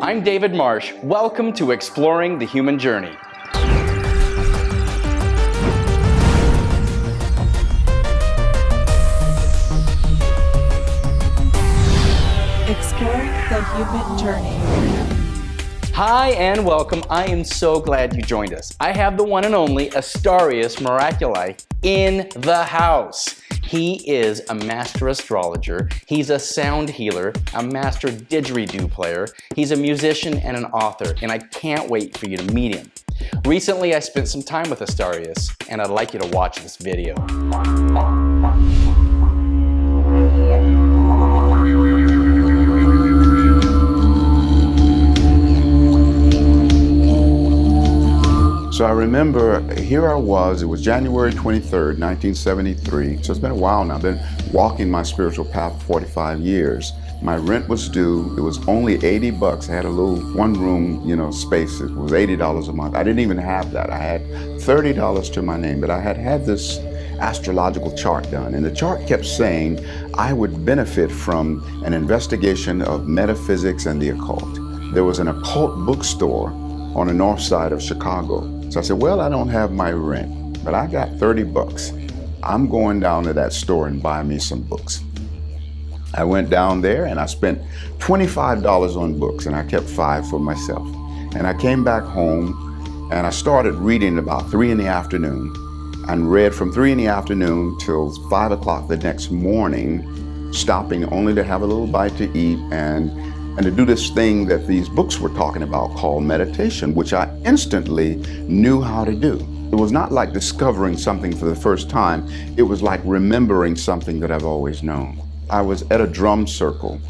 I'm David Marsh. Welcome to Exploring the Human Journey. Exploring the Human Journey. Hi and welcome. I am so glad you joined us. I have the one and only Astarius Miraculii in the house. He is a master astrologer, he's a sound healer, a master didgeridoo player, he's a musician and an author, and I can't wait for you to meet him. Recently I spent some time with Astarius, and I'd like you to watch this video. So I remember, here I was, it was January 23rd, 1973. So it's been a while now. I've been walking my spiritual path for 45 years. My rent was due. It was only 80 bucks. I had a little one-room, space. It was $80 a month. I didn't even have that. I had $30 to my name, but I had this astrological chart done. And the chart kept saying I would benefit from an investigation of metaphysics and the occult. There was an occult bookstore on the north side of Chicago. So I said, well, I don't have my rent, but I got 30 bucks. I'm going down to that store and buy me some books. I went down there and I spent $25 on books, and I kept 5 for myself. And I came back home and I started reading about 3 in the afternoon and read from 3 in the afternoon till 5 o'clock the next morning, stopping only to have a little bite to eat and to do this thing that these books were talking about called meditation, which I instantly knew how to do. It was not like discovering something for the first time. It was like remembering something that I've always known. I was at a drum circle,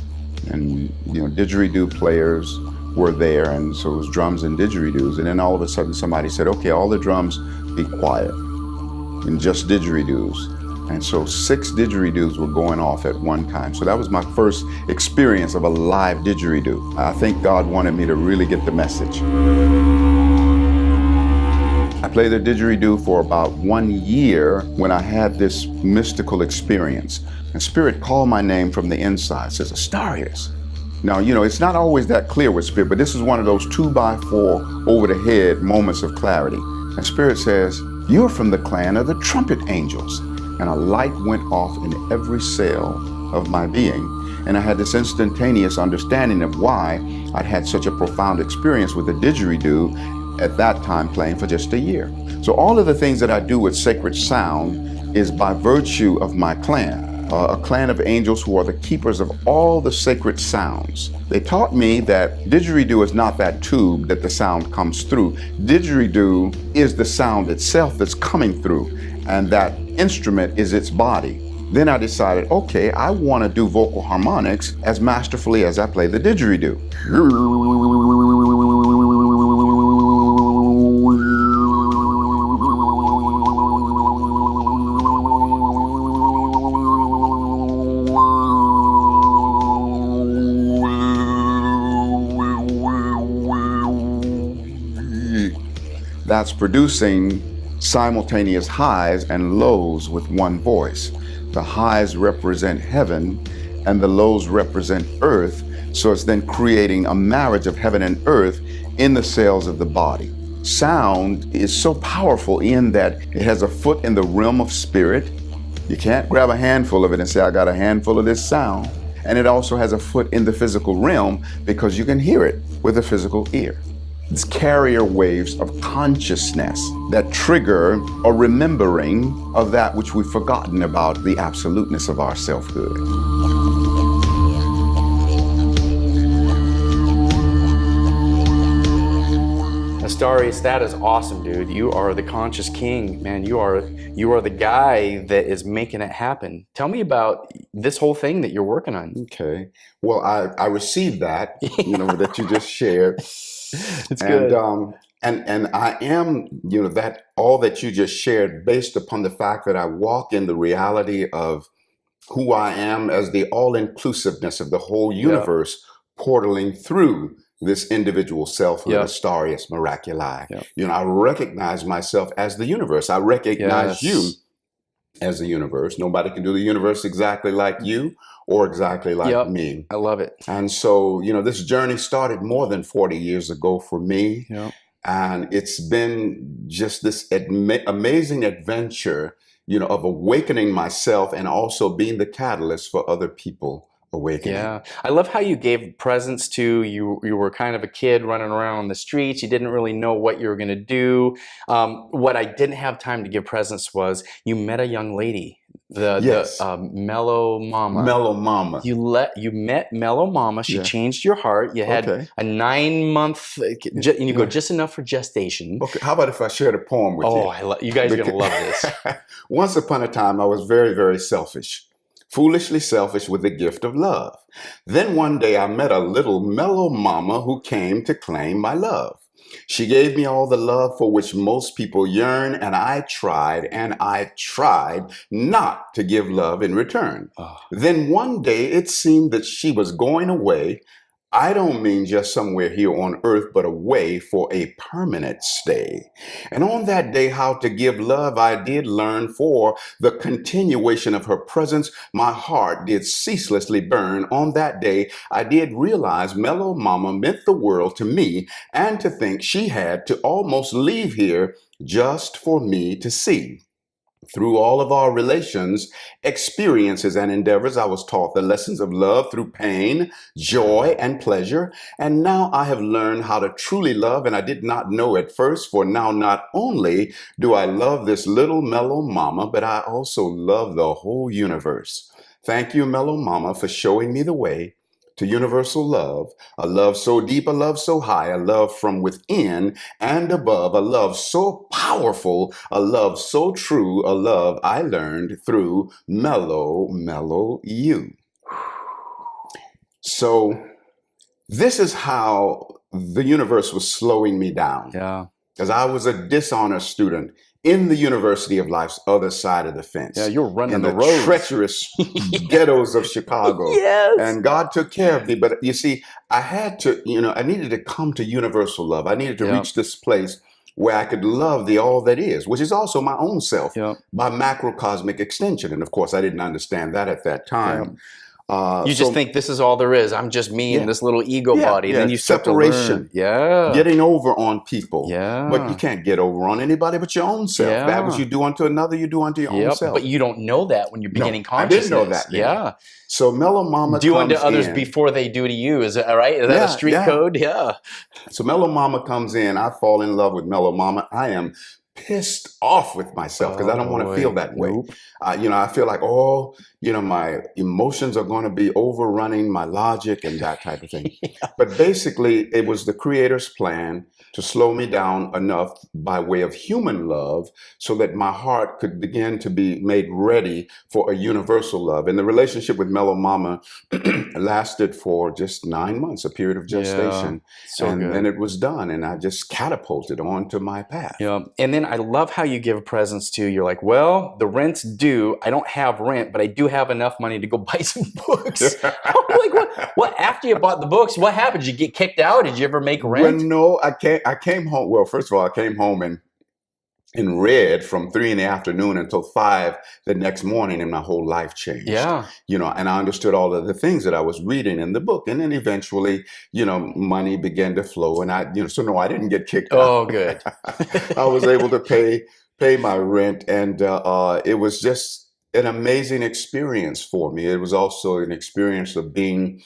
and didgeridoo players were there, and so it was drums and didgeridoos. And then all of a sudden somebody said, okay, all the drums be quiet, and just didgeridoos. And so 6 didgeridoos were going off at one time. So that was my first experience of a live didgeridoo. I think God wanted me to really get the message. I played the didgeridoo for about 1 year when I had this mystical experience. And Spirit called my name from the inside, says, Astarius. Now, it's not always that clear with Spirit, but this is one of those 2x4 over the head moments of clarity. And Spirit says, you're from the clan of the trumpet angels. And a light went off in every cell of my being. And I had this instantaneous understanding of why I'd had such a profound experience with the didgeridoo at that time, playing for just a year. So all of the things that I do with sacred sound is by virtue of my clan. A clan of angels who are the keepers of all the sacred sounds. They taught me that didgeridoo is not that tube that the sound comes through. Didgeridoo is the sound itself that's coming through, and that instrument is its body. Then I decided, okay, I want to do vocal harmonics as masterfully as I play the didgeridoo. That's producing simultaneous highs and lows with one voice. The highs represent heaven and the lows represent earth, so it's then creating a marriage of heaven and earth in the cells of the body. Sound is so powerful in that it has a foot in the realm of spirit. You can't grab a handful of it and say, I got a handful of this sound. And it also has a foot in the physical realm because you can hear it with a physical ear. It's carrier waves of consciousness that trigger a remembering of that which we've forgotten about, the absoluteness of our selfhood. Astarius, that is awesome, dude. You are the conscious king, man. You are the guy that is making it happen. Tell me about this whole thing that you're working on. Okay. Well, I received that, that you just shared. It's good. And I am, that all that you just shared based upon the fact that I walk in the reality of who I am as the all-inclusiveness of the whole universe, portaling through this individual self, Astarius Miraculii. I recognize myself as the universe. I recognize you as the universe. Nobody can do the universe exactly like you or exactly like Yep. me. I love it. And so, this journey started more than 40 years ago for me. Yep. And it's been just this amazing adventure, of awakening myself and also being the catalyst for other people awakening. Yeah. I love how you gave presents to you. You were kind of a kid running around on the streets. You didn't really know what you were going to do. What I didn't have time to give presents was you met a young lady, Yes. the Mellow Mama. Mellow Mama. You met Mellow Mama. She Yeah. changed your heart. You had Okay. a 9-month, and you go just enough for gestation. Okay. How about if I shared a poem with you? Oh, you guys are going to love this. Once upon a time, I was very, very selfish. Foolishly selfish with the gift of love. Then one day I met a little mellow mama who came to claim my love. She gave me all the love for which most people yearn, and I tried not to give love in return. Oh. Then one day it seemed that she was going away. I don't mean just somewhere here on earth, but away for a permanent stay. And on that day, how to give love, I did learn, for the continuation of her presence, my heart did ceaselessly burn. On that day, I did realize Mellow Mama meant the world to me, and to think she had to almost leave here just for me to see. Through all of our relations, experiences, and endeavors, I was taught the lessons of love through pain, joy, and pleasure. And now I have learned how to truly love, and I did not know at first, for now not only do I love this little mellow mama, but I also love the whole universe. Thank you, Mellow Mama, for showing me the way to universal love, a love so deep, a love so high, a love from within and above, a love so powerful, a love so true, a love I learned through mellow you. So this is how the universe was slowing me down. Yeah. Because I was a dishonest student in the University of Life's other side of the fence. Yeah, you were running in the the roads. treacherous ghettos of Chicago. Yes. And God took care of me. But you see, I had to, I needed to come to universal love. I needed to reach this place where I could love the all that is, which is also my own self, by macrocosmic extension. And of course, I didn't understand that at that time. You just think this is all there is. I'm just me in this little ego body. Then you start separation. To learn. Getting over on people. Yeah. But you can't get over on anybody but your own self. Yeah. That which you do unto another, you do unto your own self. But you don't know that when you're beginning consciousness. I didn't know that then. Yeah. So Mellow Mama do comes unto others in. before they do to you. Is that right? Is that a street code? Yeah. So Mellow Mama comes in. I fall in love with Mellow Mama. I am pissed off with myself because I don't want to feel that way. Nope. I feel like, my emotions are going to be overrunning my logic and that type of thing. But basically, it was the Creator's plan to slow me down enough by way of human love so that my heart could begin to be made ready for a universal love. And the relationship with Mellow Mama lasted for just 9 months, a period of gestation. And then it was done, and I just catapulted onto my path. Yeah. And then I love how you give presents too. You're like, well, the rent's due. I don't have rent, but I do have enough money to go buy some books. I'm like, what? After you bought the books, what happened? Did you get kicked out? Did you ever make rent? Well, no, I came home. Well, first of all, I came home and read from 3 in the afternoon until 5 the next morning, and my whole life changed. Yeah. And I understood all of the things that I was reading in the book. And then eventually, money began to flow, and I didn't get kicked out. Oh, good. I was able to pay my rent, and it was just an amazing experience for me. It was also an experience of being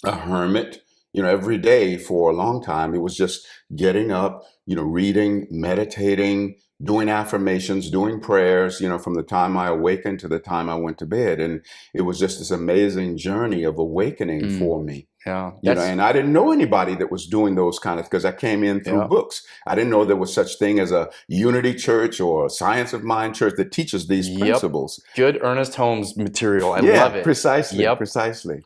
a hermit, every day for a long time. It was just getting up, reading, meditating, doing affirmations, doing prayers, from the time I awakened to the time I went to bed. And it was just this amazing journey of awakening for me. Yeah. And I didn't know anybody that was doing those kind of, because I came in through books. I didn't know there was such thing as a unity church or a science of mind church that teaches these principles. Good Ernest Holmes material. I love it. Precisely. Precisely.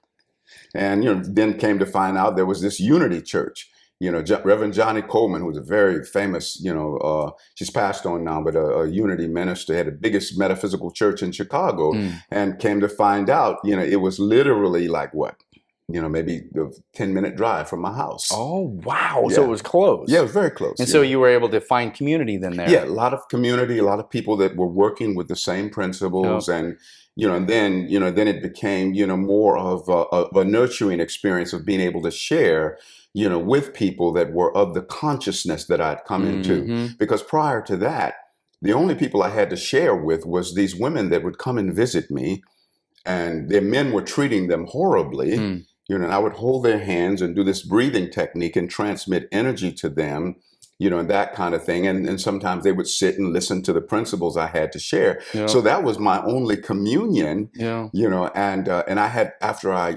And, then came to find out there was this unity church. Reverend Johnny Coleman, who was a very famous, she's passed on now, but a unity minister, had the biggest metaphysical church in Chicago, and came to find out, it was literally like what? maybe a 10-minute drive from my house. Oh, wow. So Yeah. it was close. Yeah, it was very close. And so you were able to find community then there. Yeah, a lot of community, a lot of people that were working with the same principles, and and then it became more of a nurturing experience of being able to share with people that were of the consciousness that I'd come into. Because prior to that, the only people I had to share with was these women that would come and visit me, and their men were treating them horribly. And I would hold their hands and do this breathing technique and transmit energy to them, and that kind of thing. And sometimes they would sit and listen to the principles I had to share. So that was my only communion, and I had, after I,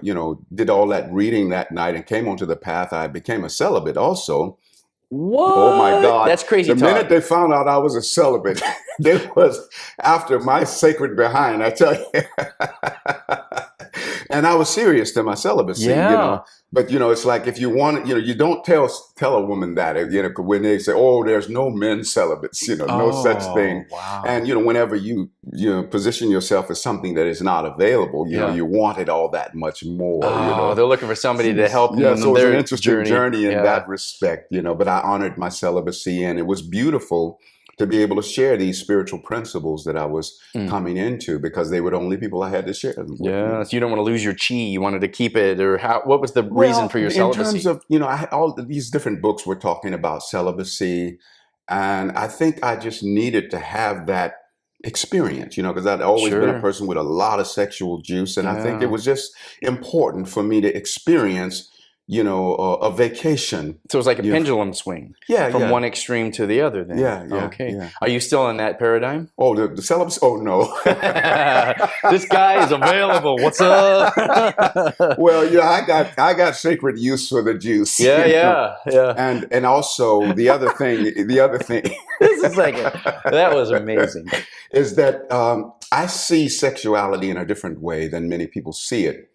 did all that reading that night and came onto the path, I became a celibate also. What? Oh my God. That's crazy The talk. minute they found out I was a celibate, it was after my sacred behind, I tell you. And I was serious to my celibacy, But, it's like, if you want, you don't tell a woman that, when they say, oh, there's no men celibates, no such thing. Wow. And, whenever you position yourself as something that is not available, you want it all that much more, They're looking for somebody to help them. Yeah, so it was their an interesting journey in Yeah. that respect, but I honored my celibacy, and it was beautiful to be able to share these spiritual principles that I was coming into, because they were the only people I had to share them with. Yeah, so you don't want to lose your chi. You wanted to keep it, or what was the reason for your celibacy? In terms of, all these different books were talking about celibacy, and I think I just needed to have that experience, because I'd always been a person with a lot of sexual juice, and I think it was just important for me to experience a vacation. So it was like a pendulum swing. From one extreme to the other then. Okay. Yeah. Are you still in that paradigm? Oh, the celibacy? Oh, no. This guy is available. What's up? Well, I got sacred use for the juice. Yeah. And also the other thing, This is that was amazing. Is that I see sexuality in a different way than many people see it.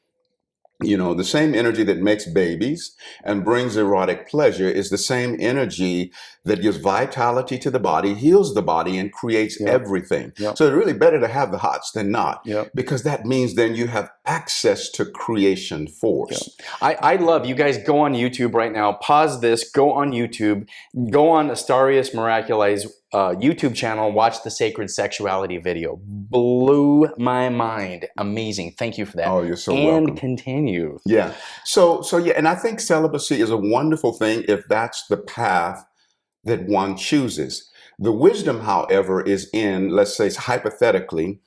The same energy that makes babies and brings erotic pleasure is the same energy that gives vitality to the body, heals the body, and creates everything. So it's really better to have the hots than not, because that means then you have access to creation force. I love, you guys go on YouTube right now, pause this, go on YouTube, go on Astarius Miraculii's YouTube channel, watch the Sacred Sexuality video. Blew my mind. Amazing. Thank you for that. Oh, you're so welcome. And continue. Yeah. So yeah, and I think celibacy is a wonderful thing if that's the path that one chooses. The wisdom, however, is in, let's say hypothetically,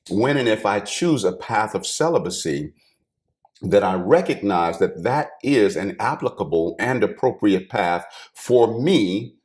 when and if I choose a path of celibacy, that I recognize that that is an applicable and appropriate path for me,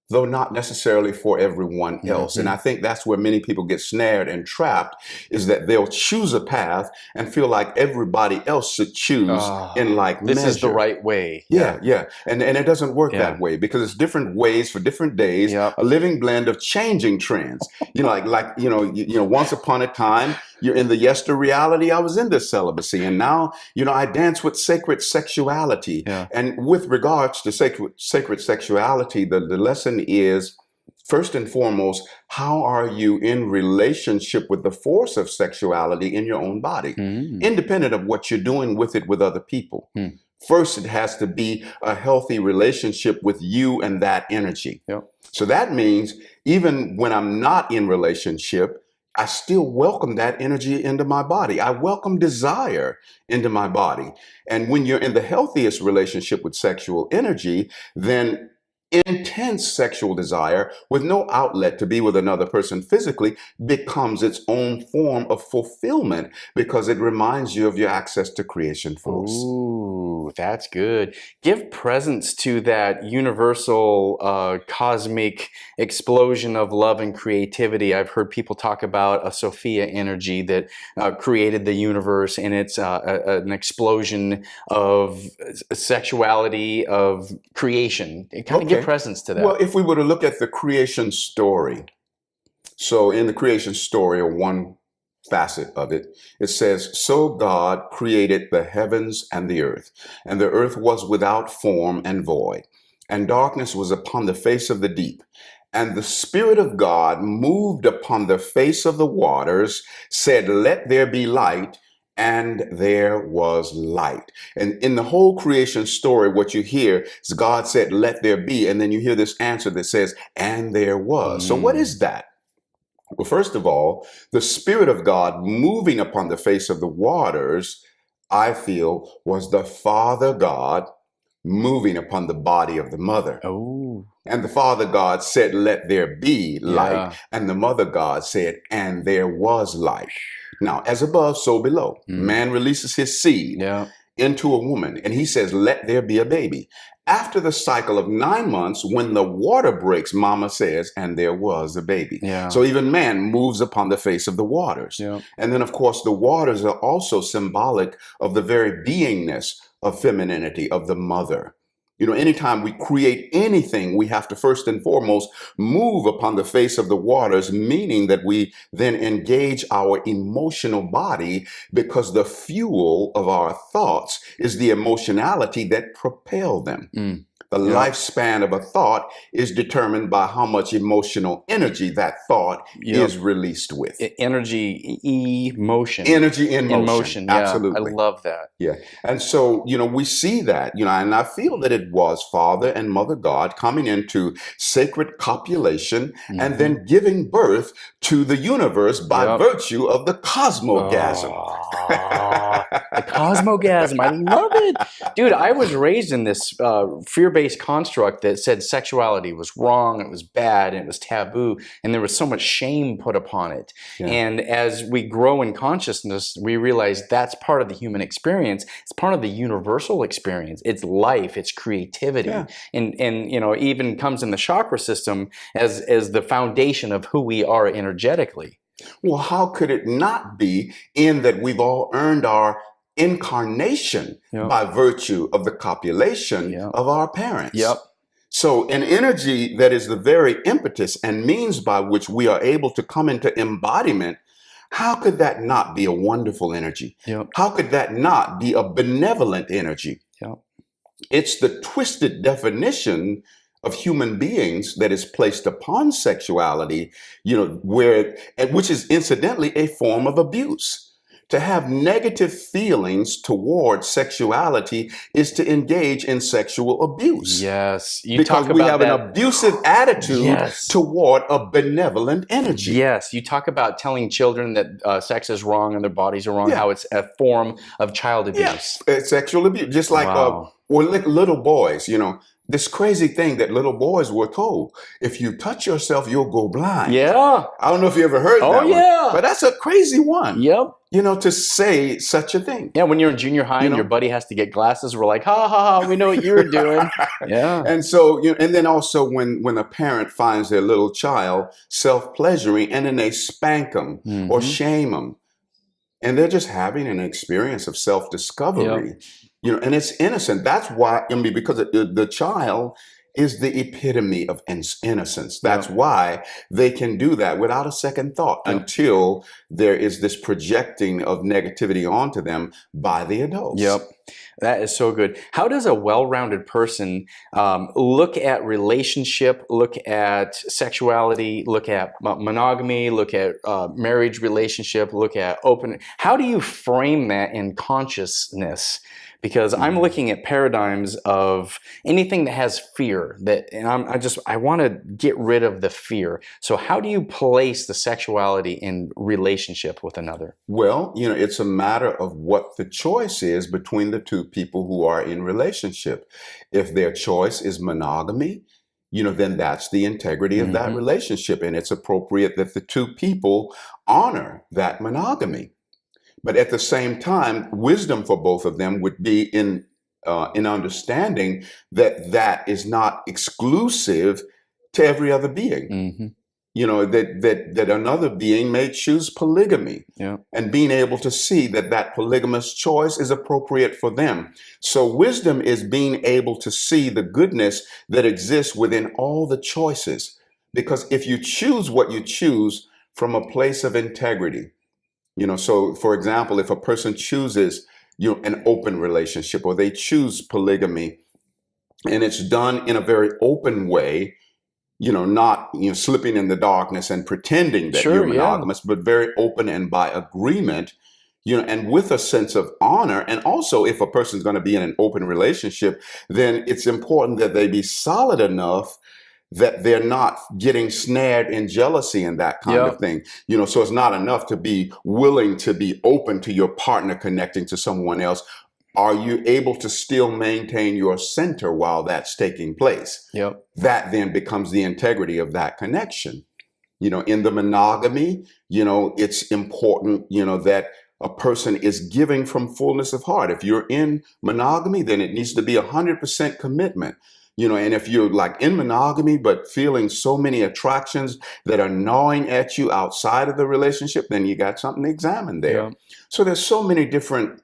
though not necessarily for everyone else. And I think that's where many people get snared and trapped, is that they'll choose a path and feel like everybody else should choose in like measure. This is the right way. Yeah. And it doesn't work that way, because it's different ways for different days, a living blend of changing trends. Once upon a time, you're in the yester reality, I was into celibacy, and now, I dance with sacred sexuality. And with regards to sacred sexuality, the lesson is, first and foremost, how are you in relationship with the force of sexuality in your own body, independent of what you're doing with it with other people. First, it has to be a healthy relationship with you and that energy. So that means even when I'm not in relationship, I still welcome that energy into my body. I welcome desire into my body. And when you're in the healthiest relationship with sexual energy, then intense sexual desire with no outlet to be with another person physically becomes its own form of fulfillment, because it reminds you of your access to creation force. Ooh, that's good. Give presence to that universal cosmic explosion of love and creativity. I've heard people talk about a Sophia energy that created the universe, and it's an explosion of sexuality, of creation. Kind of give presence to that. Well, if we were to look at the creation story, so in the creation story, or one facet of it, it says, so God created the heavens and the earth was without form and void, and darkness was upon the face of the deep. And the Spirit of God moved upon the face of the waters, said, let there be light, and there was light. And in the whole creation story, what you hear is God said, let there be. And then you hear this answer that says, and there was. So what is that? Well, first of all, the Spirit of God moving upon the face of the waters, I feel, was the Father God moving upon the body of the mother. Oh. And the Father God said, let there be light. Yeah. And the Mother God said, and there was light. Now, as above, so below. Man releases his seed into a woman, and he says, let there be a baby. After the cycle of 9 months, when the water breaks, Mama says, and there was a baby. Yeah. So even man moves upon the face of the waters. Yeah. And then, of course, the waters are also symbolic of the very beingness of femininity, of the mother. You know, anytime we create anything, we have to first and foremost move upon the face of the waters, meaning that we then engage our emotional body, because the fuel of our thoughts is the emotionality that propel them. The lifespan of a thought is determined by how much emotional energy that thought is released with. Energy, emotion. Energy in motion. Motion. Absolutely. I love that. Yeah. And so, you know, we see that, you know, and I feel that it was Father and Mother God coming into sacred copulation and then giving birth to the universe by virtue of the cosmogasm. The cosmogasm. I love it. Dude, I was raised in this fear-based construct that said sexuality was wrong, it was bad, and it was taboo, and there was so much shame put upon it. And as we grow in consciousness, we realize that's part of the human experience. It's part of the universal experience. It's life, it's creativity. And you know, even comes in the chakra system as the foundation of who we are energetically. Well, how could it not be, in that we've all earned our incarnation by virtue of the copulation of our parents? So an energy that is the very impetus and means by which we are able to come into embodiment, how could that not be a wonderful energy? How could that not be a benevolent energy? It's the twisted definition of human beings that is placed upon sexuality, you know, which is incidentally a form of abuse. To have negative feelings towards sexuality is to engage in sexual abuse. Yes. Because we have an abusive attitude toward a benevolent energy. Yes. You talk about telling children that sex is wrong and their bodies are wrong, how it's a form of child abuse. It's sexual abuse. Just like little boys, you know, this crazy thing that little boys were told, if you touch yourself, you'll go blind. I don't know if you ever heard that one, but that's a crazy one. You know, to say such a thing. When you're in junior high and your buddy has to get glasses, we're like, ha, ha, ha, we know what you're doing. And so, you know, and then also when a parent finds their little child self-pleasuring and then they spank them or shame them, and they're just having an experience of self-discovery. You know, and it's innocent. That's why, I mean, because the child is the epitome of innocence. That's why they can do that without a second thought until there is this projecting of negativity onto them by the adults. That is so good. How does a well-rounded person look at relationship, look at sexuality, look at monogamy, look at marriage relationship, look at open? How do you frame that in consciousness? Because I'm looking at paradigms of anything that has fear, and I want to get rid of the fear. So how do you place the sexuality in relationship with another? Well, you know, it's a matter of what the choice is between the two people who are in relationship. If their choice is monogamy, you know, then that's the integrity of that relationship, and it's appropriate that the two people honor that monogamy. But at the same time, wisdom for both of them would be in understanding that that is not exclusive to every other being. You know, that another being may choose polygamy, and being able to see that that polygamous choice is appropriate for them. So wisdom is being able to see the goodness that exists within all the choices. Because if you choose what you choose from a place of integrity, you know, so for example, if a person chooses, you know, an open relationship, or they choose polygamy, and it's done in a very open way, you know, not, you know, slipping in the darkness and pretending that you're monogamous, but very open and by agreement, and with a sense of honor. And also, if a person's going to be in an open relationship, then it's important that they be solid enough that they're not getting snared in jealousy and that kind of thing. So it's not enough to be willing to be open to your partner connecting to someone else. Are you able to still maintain your center while that's taking place? That then becomes the integrity of that connection. In the monogamy, it's important, that a person is giving from fullness of heart. If you're in monogamy, then it needs to be 100% commitment. And if you're like in monogamy, but feeling so many attractions that are gnawing at you outside of the relationship, then you got something to examine there. So there's so many different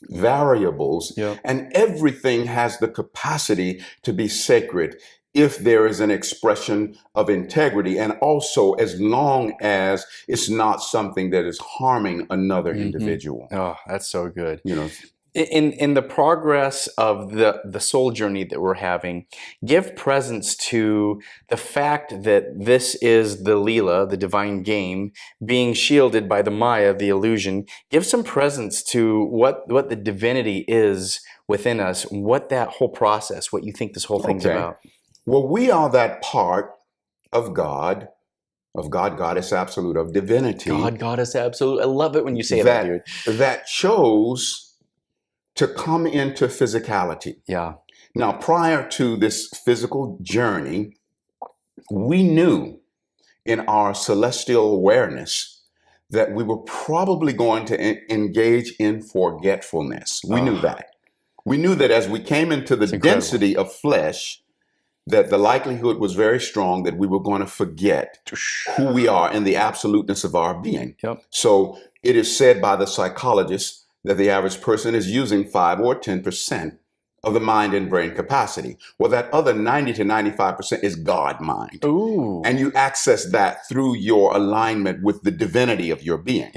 variables, and everything has the capacity to be sacred if there is an expression of integrity, and also as long as it's not something that is harming another individual. Oh, that's so good. In the progress of the soul journey that we're having, give presence to the fact that this is the Leela, the divine game, being shielded by the Maya, the illusion. Give some presence to what the divinity is within us, what that whole process, what you think this whole thing's about. Well, we are that part of God, Goddess Absolute, of divinity. God, Goddess Absolute. I love it when you say that, dude. That chose to come into physicality. Now, prior to this physical journey, we knew in our celestial awareness that we were probably going to engage in forgetfulness. We knew that. We knew that as we came into the density of flesh, that the likelihood was very strong that we were going to forget who we are and the absoluteness of our being. So it is said by the psychologists that the average person is using 5 or 10% of the mind and brain capacity. Well, that other 90 to 95% is God mind. And you access that through your alignment with the divinity of your being.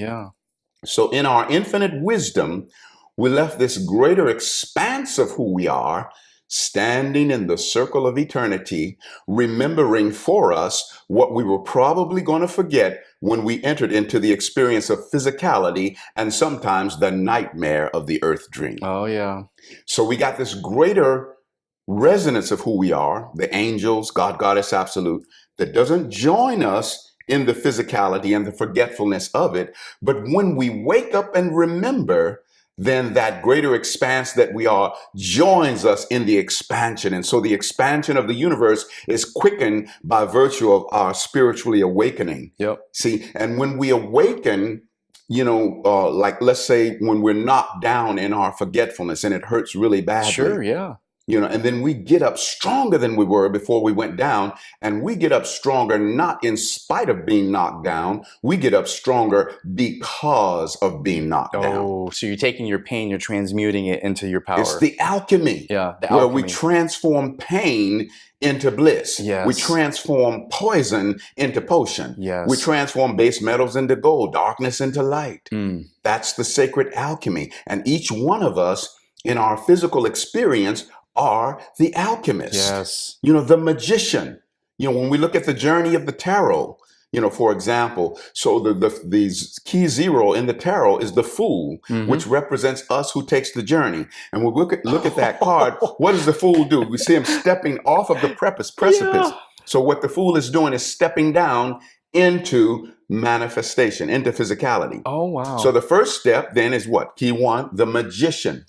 So in our infinite wisdom, we left this greater expanse of who we are, standing in the circle of eternity, remembering for us what we were probably going to forget when we entered into the experience of physicality and sometimes the nightmare of the earth dream. So we got this greater resonance of who we are, the angels, God, Goddess Absolute, that doesn't join us in the physicality and the forgetfulness of it. But when we wake up and remember, then that greater expanse that we are joins us in the expansion. And so the expansion of the universe is quickened by virtue of our spiritually awakening. See, and when we awaken, like let's say when we're knocked down in our forgetfulness and it hurts really badly. And then we get up stronger than we were before we went down, and we get up stronger not in spite of being knocked down. We get up stronger because of being knocked down. So you're taking your pain, you're transmuting it into your power. It's the alchemy. Where we transform pain into bliss. We transform poison into potion. We transform base metals into gold, darkness into light. That's the sacred alchemy. And each one of us in our physical experience are the alchemists, the magician. When we look at the journey of the tarot, for example, so these key 0 in the tarot is the fool, which represents us who takes the journey. And we look at that card. What does the fool do? We see him stepping off of the precipice. So what the fool is doing is stepping down into manifestation, into physicality. So the first step then is what? Key 1, the magician.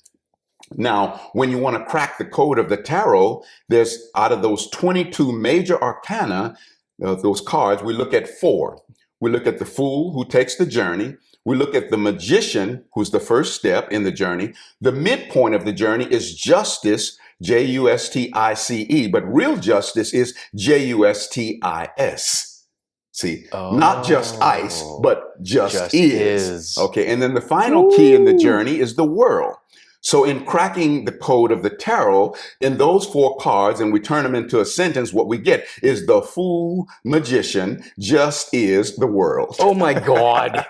Now, when you want to crack the code of the tarot, there's out of those 22 major arcana, those cards, we look at 4. We look at the fool who takes the journey. We look at the magician, who's the first step in the journey. The midpoint of the journey is justice, Justice, but real justice is Justis. See, not just ice, but just is. Okay, and then the final key in the journey is the world. So in cracking the code of the tarot, in those 4 cards, and we turn them into a sentence, what we get is the fool, magician, just is the world. Oh my God.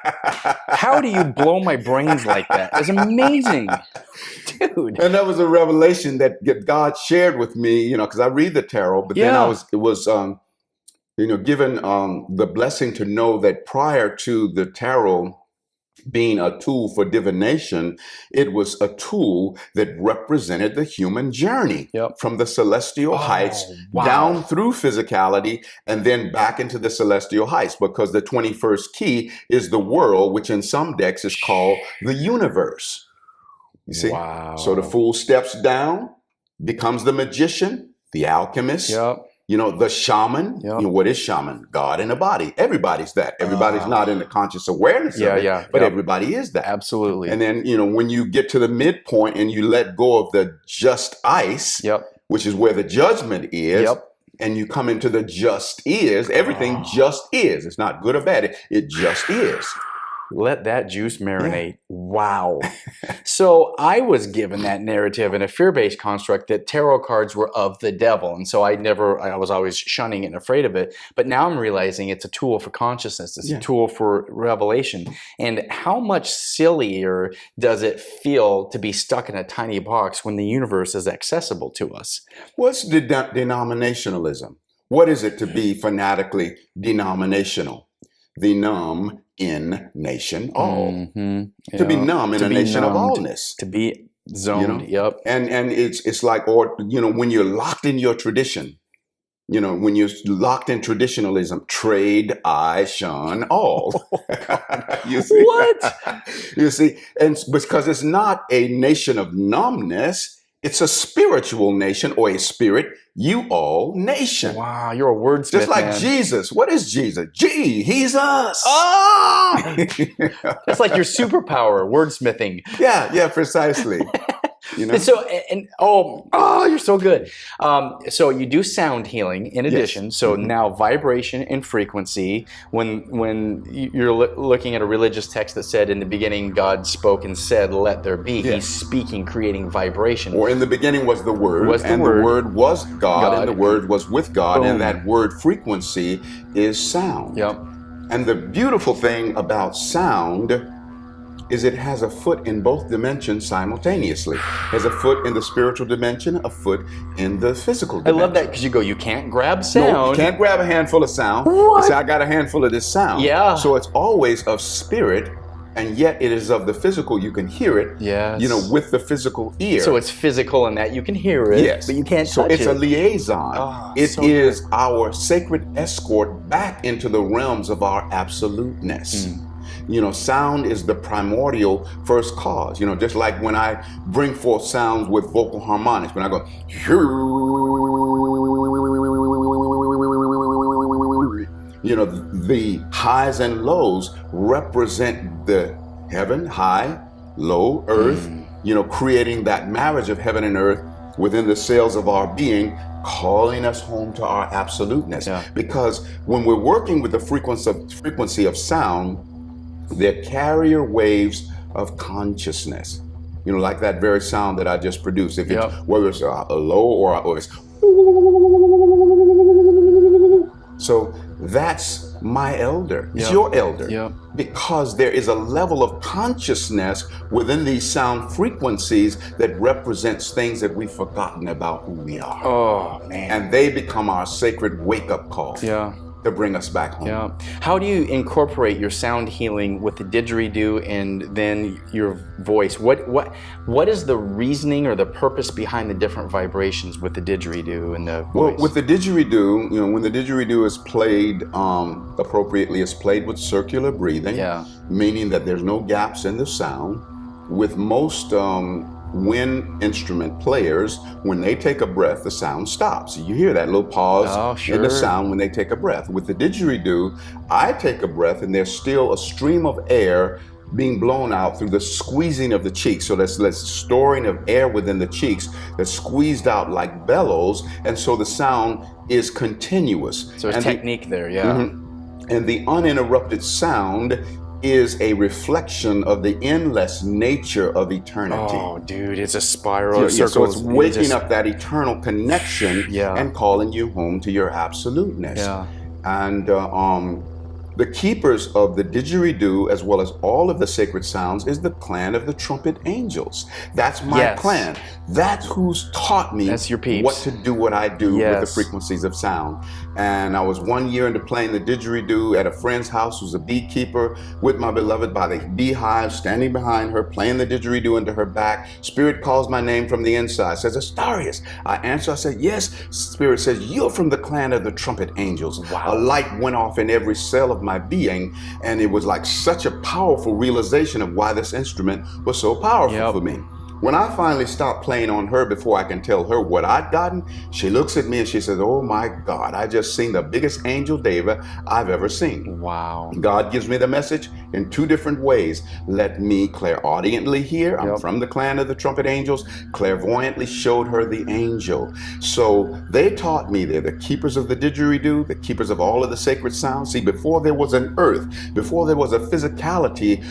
How do you blow my brains like that? It's amazing. Dude. And that was a revelation that God shared with me, because I read the tarot, but then it was given the blessing to know that prior to the tarot being a tool for divination, it was a tool that represented the human journey from the celestial heights down through physicality and then back into the celestial heights, because the 21st key is the world, which in some decks is called the universe. You see? So the fool steps down, becomes the magician, the alchemist, you know, the shaman. You know, what is shaman? God in a body. Everybody's that. Everybody's not in the conscious awareness of it, but everybody is that. Absolutely. And then, you know, when you get to the midpoint and you let go of the just ice, which is where the judgment is, and you come into the just is, everything just is. It's not good or bad. It just is. Let that juice marinate. Wow. So I was given that narrative in a fear-based construct that tarot cards were of the devil. And so I was always shunning it and afraid of it. But now I'm realizing it's a tool for consciousness. It's a tool for revelation. And how much sillier does it feel to be stuck in a tiny box when the universe is accessible to us? What's denominationalism? What is it to be fanatically denominational? The numb in nation all. To be numb in a nation of allness. To be zoned, And it's like, or, you know, when you're locked in your tradition, you know, when you're locked in traditionalism, trade, I, shun, all. You see? What? You see? And because it's not a nation of numbness, it's a spiritual nation, or a spirit, you all nation. Wow, you're a wordsmith, just like man. Jesus. What is Jesus? He's us. Oh! That's like your superpower, wordsmithing. Yeah, precisely. You know? And so, you're so good. So you do sound healing in addition. So now vibration and frequency. When you're looking at a religious text that said, in the beginning God spoke and said, let there be. He's speaking, creating vibration. Or in the beginning was the Word, the Word was God, and the Word was with God, and that word frequency is sound. And the beautiful thing about sound is it has a foot in both dimensions simultaneously. It has a foot in the spiritual dimension, a foot in the physical dimension. I love that, because you can't grab sound. No, you can't grab a handful of sound. What? You say, I got a handful of this sound. Yeah. So it's always of spirit, and yet it is of the physical. You can hear it, you know, with the physical ear. So it's physical in that you can hear it, but you can't touch it. So it's a liaison. It is our sacred escort back into the realms of our absoluteness. You know, sound is the primordial first cause. You know, just like when I bring forth sounds with vocal harmonics, when I go, you know, the highs and lows represent the heaven, high, low, earth, you know, creating that marriage of heaven and earth within the cells of our being, calling us home to our absoluteness. Because when we're working with the frequency of sound, they're carrier waves of consciousness. You know, like that very sound that I just produced. If it's, whether it's a low or it's, so that's my elder. It's your elder. Because there is a level of consciousness within these sound frequencies that represents things that we've forgotten about who we are. Oh, man. And they become our sacred wake-up call. To bring us back home. How do you incorporate your sound healing with the didgeridoo and then your voice? What is the reasoning or the purpose behind the different vibrations with the didgeridoo and the voice? Well, with the didgeridoo, you know, when the didgeridoo is played appropriately, it's played with circular breathing, meaning that there's no gaps in the sound. With most wind instrument players, when they take a breath, the sound stops. You hear that little pause in the sound when they take a breath. With the didgeridoo, I take a breath and there's still a stream of air being blown out through the squeezing of the cheeks. So that's storing of air within the cheeks that's squeezed out like bellows, and so the sound is continuous. So there's technique there, And the uninterrupted sound is a reflection of the endless nature of eternity. Oh, dude, it's a spiral of circles. So it's waking up that eternal connection and calling you home to your absoluteness. And the keepers of the didgeridoo, as well as all of the sacred sounds, is the clan of the trumpet angels. That's my clan. That's who's taught me That's your peeps. what to do, what I do with the frequencies of sound. And I was 1 year into playing the didgeridoo at a friend's house who's a beekeeper, with my beloved by the beehive, standing behind her, playing the didgeridoo into her back. Spirit calls my name from the inside, says, Astarius. I answer, I said, yes. Spirit says, you're from the clan of the trumpet angels. Wow. A light went off in every cell of my being, and it was like such a powerful realization of why this instrument was so powerful for me. When I finally stopped playing on her before I can tell her what I'd gotten, she looks at me and she says, oh my God, I just seen the biggest angel Deva I've ever seen. Wow. God gives me the message in two different ways. Let me clairaudiently hear. I'm from the clan of the trumpet angels. Clairvoyantly showed her the angel. So they taught me they're the keepers of the didgeridoo, the keepers of all of the sacred sounds. See, before there was an earth, before there was a physicality,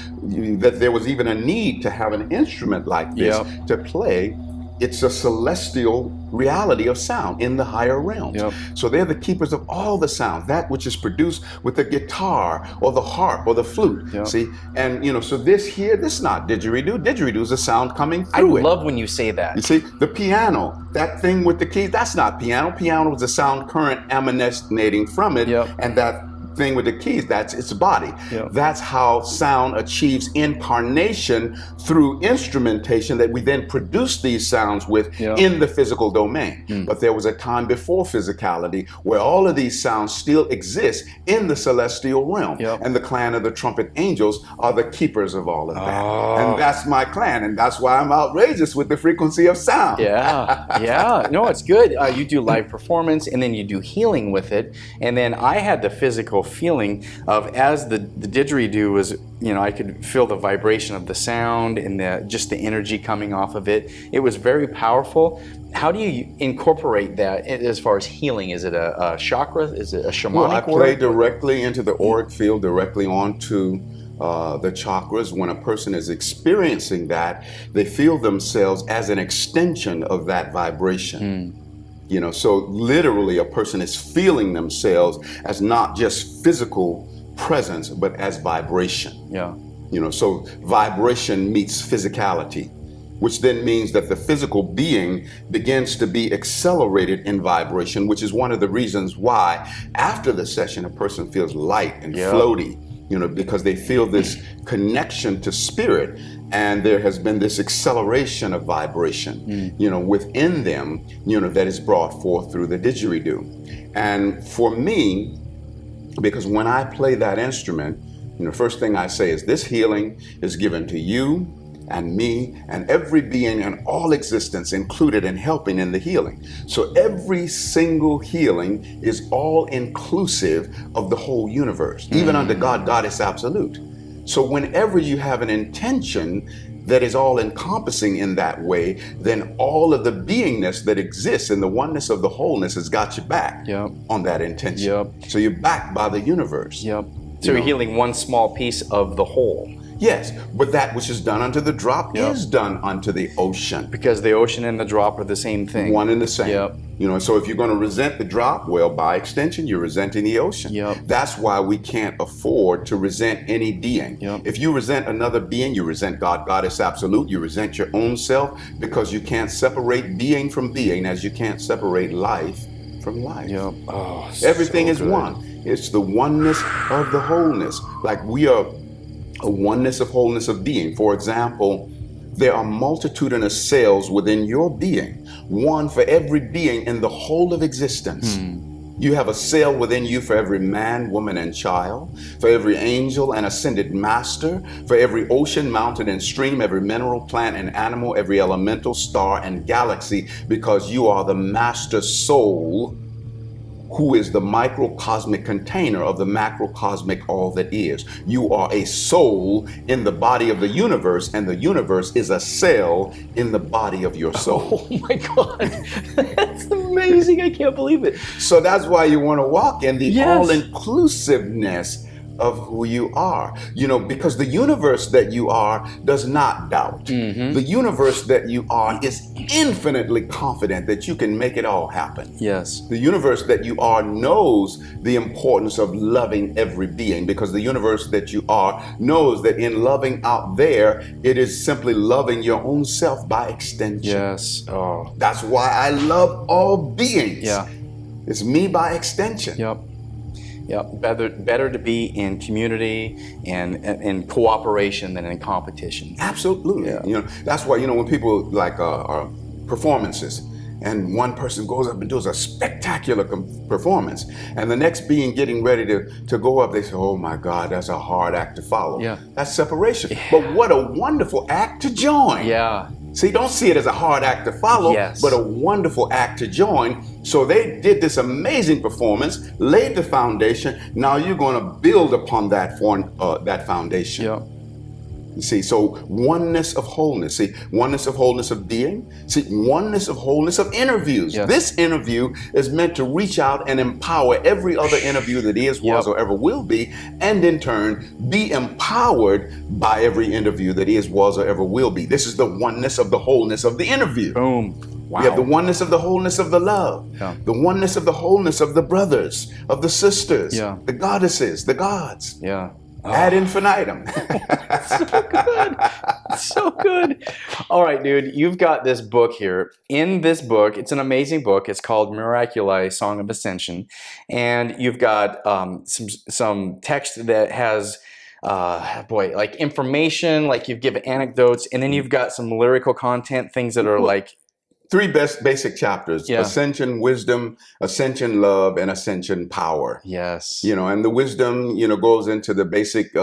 that there was even a need to have an instrument like this to play, it's a celestial reality of sound in the higher realms. So they're the keepers of all the sound, that which is produced with the guitar or the harp or the flute. See, and so this is not didgeridoo. Didgeridoo is a sound coming through it. I love when you say that. You see, the piano, that thing with the keys, that's not piano. Piano is a sound current emanating from it, and that thing with the keys, that's its body. That's how sound achieves incarnation through instrumentation that we then produce these sounds with in the physical domain. But there was a time before physicality where all of these sounds still exist in the celestial realm. And the clan of the trumpet angels are the keepers of all of that. And that's my clan, and that's why I'm outrageous with the frequency of sound. No, it's good. You do live performance, and then you do healing with it. And then I had the physical feeling of, as the didgeridoo was, I could feel the vibration of the sound and just the energy coming off of it. It was very powerful. How do you incorporate that as far as healing? Is it a chakra? Is it a shamanic Well, I play directly into the auric field, directly onto the chakras. When a person is experiencing that, they feel themselves as an extension of that vibration. So literally a person is feeling themselves as not just physical presence, but as vibration. So vibration meets physicality, which then means that the physical being begins to be accelerated in vibration, which is one of the reasons why after the session a person feels light and floaty, because they feel this connection to spirit. And there has been this acceleration of vibration, within them, that is brought forth through the didgeridoo. And for me, because when I play that instrument, first thing I say is this healing is given to you and me and every being and all existence included in helping in the healing. So every single healing is all inclusive of the whole universe, even under God, Goddess Absolute. So whenever you have an intention that is all encompassing in that way, then all of the beingness that exists in the oneness of the wholeness has got you back on that intention. So you're backed by the universe. So you're healing one small piece of the whole. Yes, but that which is done unto the drop is done unto the ocean. Because the ocean and the drop are the same thing. One and the same. So if you're going to resent the drop, well, by extension, you're resenting the ocean. That's why we can't afford to resent any being. If you resent another being, you resent God, Goddess Absolute, you resent your own self, because you can't separate being from being as you can't separate life from life. Everything is one. It's the oneness of the wholeness. Like we are a oneness of wholeness of being. For example, there are multitudinous cells within your being, one for every being in the whole of existence. You have a cell within you for every man, woman, and child, for every angel and ascended master, for every ocean, mountain, and stream, every mineral, plant, and animal, every elemental, star, and galaxy, because you are the master soul who is the microcosmic container of the macrocosmic all that is. You are a soul in the body of the universe, and the universe is a cell in the body of your soul. Oh my God, that's amazing. I can't believe it. So that's why you want to walk in the all-inclusiveness of who you are. Because the universe that you are does not doubt. The universe that you are is infinitely confident that you can make it all happen. Yes. The universe that you are knows the importance of loving every being, because the universe that you are knows that in loving out there, it is simply loving your own self by extension. Yes. Oh. That's why I love all beings. Yeah. It's me by extension. Yep. Yep. Better to be in community and in cooperation than in competition. Absolutely. Yeah. That's why, when people like are performances, and one person goes up and does a spectacular performance, and the next being getting ready to go up, they say, oh my God, that's a hard act to follow. Yeah. That's separation. Yeah. But what a wonderful act to join. Yeah. See, don't see it as a hard act to follow, yes. but a wonderful act to join. So they did this amazing performance, laid the foundation. Now you're going to build upon that foundation. Yeah. You see, so oneness of wholeness. See, oneness of wholeness of being. See, oneness of wholeness of interviews. Yes. This interview is meant to reach out and empower every other interview that is, was, or ever will be, and in turn be empowered by every interview that is, was, or ever will be. This is the oneness of the wholeness of the interview. Boom. Wow. We have the oneness of the wholeness of the love, the oneness of the wholeness of the brothers, of the sisters, the goddesses, the gods. Yeah. Oh. Ad infinitum. So good. So good. All right, dude, you've got this book here. In this book, it's an amazing book. It's called Miraculii, Song of Ascension. And you've got some text that has like information, like you've given anecdotes, and then you've got some lyrical content, things that are like three basic chapters: Ascension wisdom, Ascension love, and Ascension power. Yes. And the wisdom, goes into the basic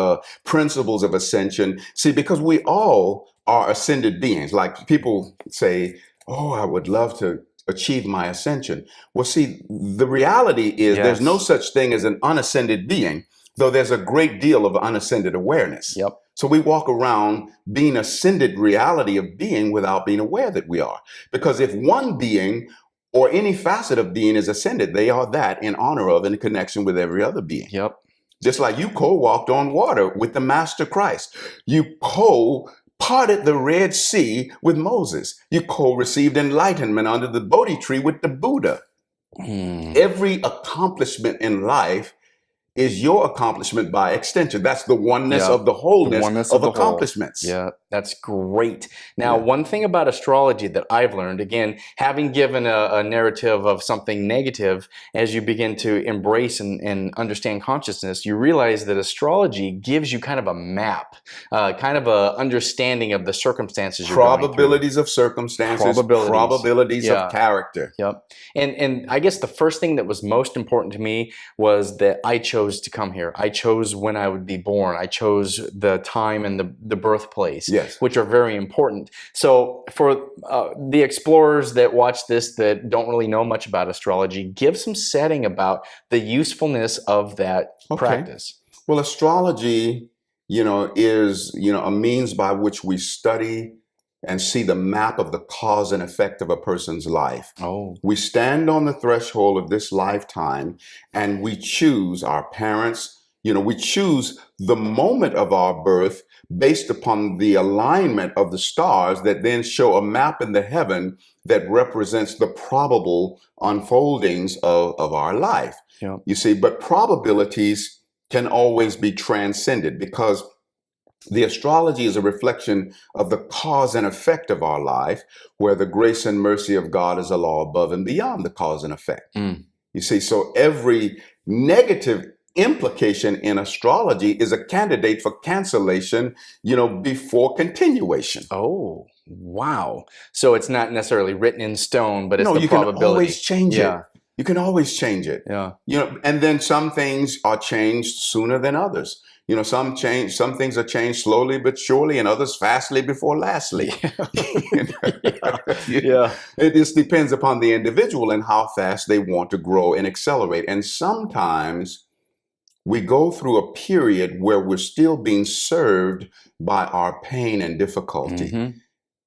principles of ascension. See, because we all are ascended beings. Like people say, oh, I would love to achieve my ascension. Well, see, the reality is there's no such thing as an unascended being, though there's a great deal of unascended awareness. Yep. So we walk around being ascended reality of being without being aware that we are. Because if one being or any facet of being is ascended, they are that in honor of and in connection with every other being. Yep. Just like you co-walked on water with the Master Christ. You co-parted the Red Sea with Moses. You co-received enlightenment under the Bodhi tree with the Buddha. Every accomplishment in life is your accomplishment by extension. That's the oneness of the wholeness of accomplishments. Yeah, that's great. Now, one thing about astrology that I've learned, again, having given a narrative of something negative, as you begin to embrace and understand consciousness, you realize that astrology gives you kind of a map, kind of a understanding of the circumstances you're probabilities of circumstances, probabilities of character. Yep. And I guess the first thing that was most important to me was that I chose to come here. I chose when I would be born. I chose the time and the birthplace, which are very important. So for the explorers that watch this that don't really know much about astrology, give some setting about the usefulness of that practice. Well, astrology, is, a means by which we study and see the map of the cause and effect of a person's life. Oh. We stand on the threshold of this lifetime and we choose our parents. We choose the moment of our birth based upon the alignment of the stars that then show a map in the heaven that represents the probable unfoldings of our life. Yeah. You see, but probabilities can always be transcended because the astrology is a reflection of the cause and effect of our life, where the grace and mercy of God is a law above and beyond the cause and effect. You see, so every negative implication in astrology is a candidate for cancellation, before continuation. Oh, wow. So it's not necessarily written in stone, but it's the you probability. can always change it. You can always change it. Yeah. And then some things are changed sooner than others. Some things are changed slowly but surely, and others fastly before lastly. It just depends upon the individual and how fast they want to grow and accelerate. And sometimes we go through a period where we're still being served by our pain and difficulty.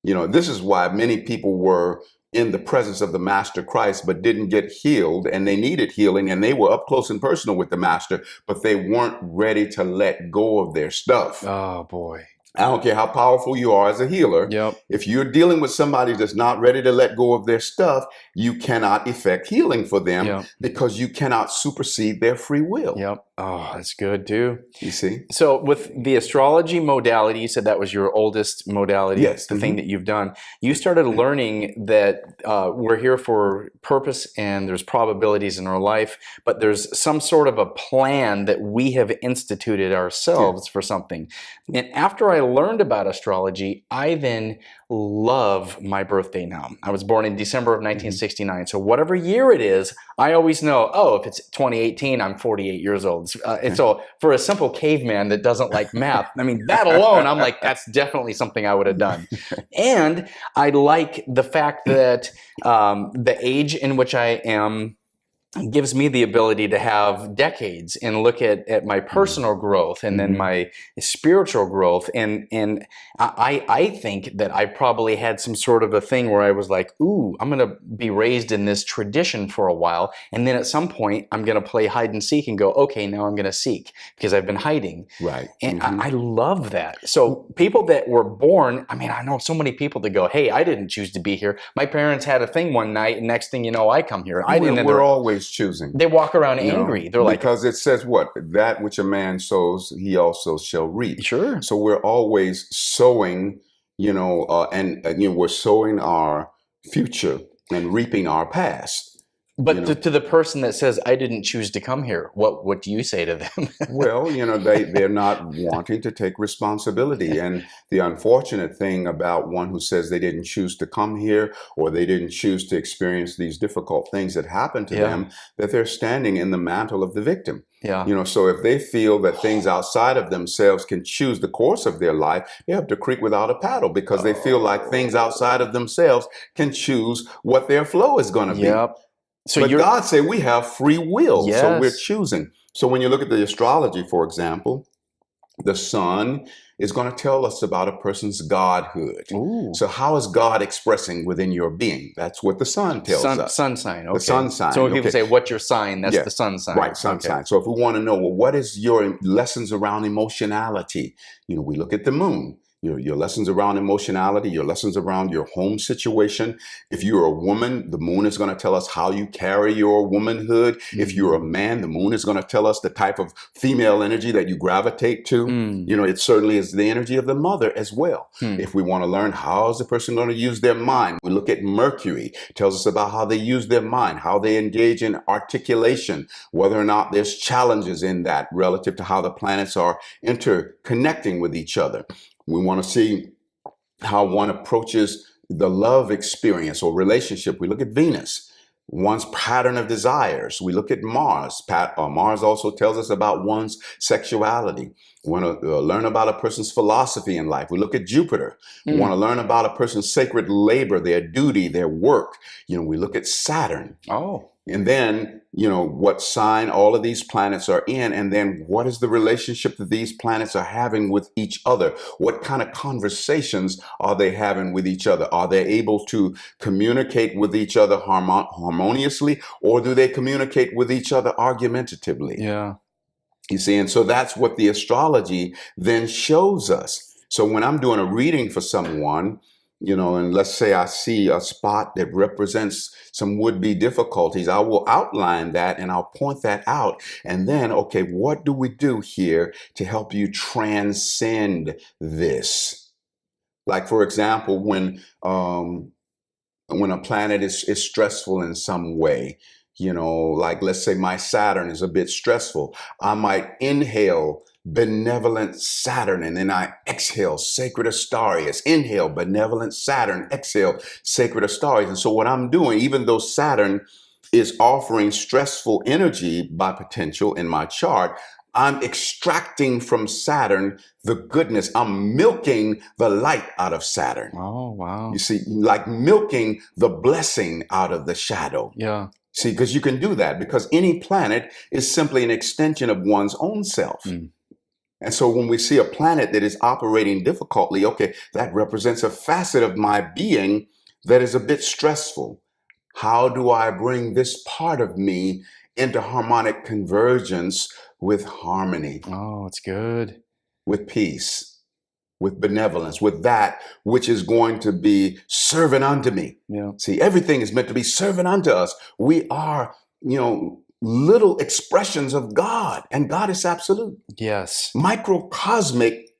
This is why many people were in the presence of the Master Christ, but didn't get healed, and they needed healing, and they were up close and personal with the Master, but they weren't ready to let go of their stuff. Oh, boy. I don't care how powerful you are as a healer. Yep. If you're dealing with somebody that's not ready to let go of their stuff, you cannot effect healing for them Yep. because you cannot supersede their free will. Yep. Oh, that's good too. You see? So with the astrology modality, you said that was your oldest modality. Yes. The thing that you've done. You started learning that we're here for purpose and there's probabilities in our life, but there's some sort of a plan that we have instituted ourselves for something. And after I learned about astrology, I then love my birthday now. I was born in December of 1969. So whatever year it is, I always know, oh, if it's 2018, I'm 48 years old. And so for a simple caveman that doesn't like math, I mean, that alone, I'm like, that's definitely something I would have done. And I like the fact that the age in which I am gives me the ability to have decades and look at my personal growth and then my spiritual growth. And I think that I probably had some sort of a thing where I was like, ooh, I'm going to be raised in this tradition for a while. And then at some point, I'm going to play hide and seek and go, okay, now I'm going to seek because I've been hiding. Right. And I love that. So people that were born, I mean, I know so many people that go, hey, I didn't choose to be here. My parents had a thing one night and next thing you know, I come here. I didn't. We're always choosing. They walk around angry. They're like, because it says what? That which a man sows, he also shall reap. Sure. So we're always sowing, and we're sowing our future and reaping our past. But to the person that says, I didn't choose to come here, what do you say to them? Well, they're not wanting to take responsibility. And the unfortunate thing about one who says they didn't choose to come here or they didn't choose to experience these difficult things that happened to them, that they're standing in the mantle of the victim. Yeah. So if they feel that things outside of themselves can choose the course of their life, they have to creek without a paddle because they feel like things outside of themselves can choose what their flow is going to be. Yep. So but God said we have free will, so we're choosing. So when you look at the astrology, for example, the sun is going to tell us about a person's godhood. Ooh. So how is God expressing within your being? That's what the sun tells us. Sun sign. Okay. The sun sign. So when people say, what's your sign? That's the sun sign. Right, sun sign. So if we want to know, well, what is your lessons around emotionality? We look at the moon. Your lessons around emotionality, your lessons around your home situation. If you're a woman, the moon is going to tell us how you carry your womanhood. Mm-hmm. If you're a man, the moon is going to tell us the type of female energy that you gravitate to. It certainly is the energy of the mother as well. If we want to learn how is the person going to use their mind, we look at Mercury. It tells us about how they use their mind, how they engage in articulation, whether or not there's challenges in that relative to how the planets are interconnecting with each other. We want to see how one approaches the love experience or relationship. We look at Venus, one's pattern of desires. We look at Mars. Mars also tells us about one's sexuality. We want to learn about a person's philosophy in life. We look at Jupiter. We want to learn about a person's sacred labor, their duty, their work. We look at Saturn. Oh. And then, what sign all of these planets are in, and then what is the relationship that these planets are having with each other? What kind of conversations are they having with each other? Are they able to communicate with each other harmoniously, or do they communicate with each other argumentatively? Yeah. You see, and so that's what the astrology then shows us. So when I'm doing a reading for someone, and let's say I see a spot that represents some would-be difficulties, I will outline that and I'll point that out. And then, okay, what do we do here to help you transcend this? Like, for example, when a planet is stressful in some way, like let's say my Saturn is a bit stressful, I might inhale benevolent Saturn, and then I exhale sacred Astarius. Inhale benevolent Saturn, exhale sacred Astarius. And so what I'm doing, even though Saturn is offering stressful energy by potential in my chart, I'm extracting from Saturn the goodness. I'm milking the light out of Saturn. Oh, wow. You see, like milking the blessing out of the shadow. Yeah. See, because you can do that because any planet is simply an extension of one's own self. And so when we see a planet that is operating difficultly, okay, that represents a facet of my being that is a bit stressful? How do I bring this part of me into harmonic convergence with harmony, Oh, it's good. with peace, with benevolence, with that which is going to be servant unto me? Yeah. See, everything is meant to be servant unto us. We are, little expressions of God, and God is absolute. Yes. Microcosmic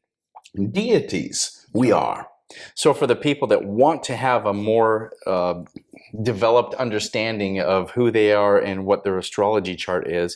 deities we are. So for the people that want to have a more developed understanding of who they are and what their astrology chart is,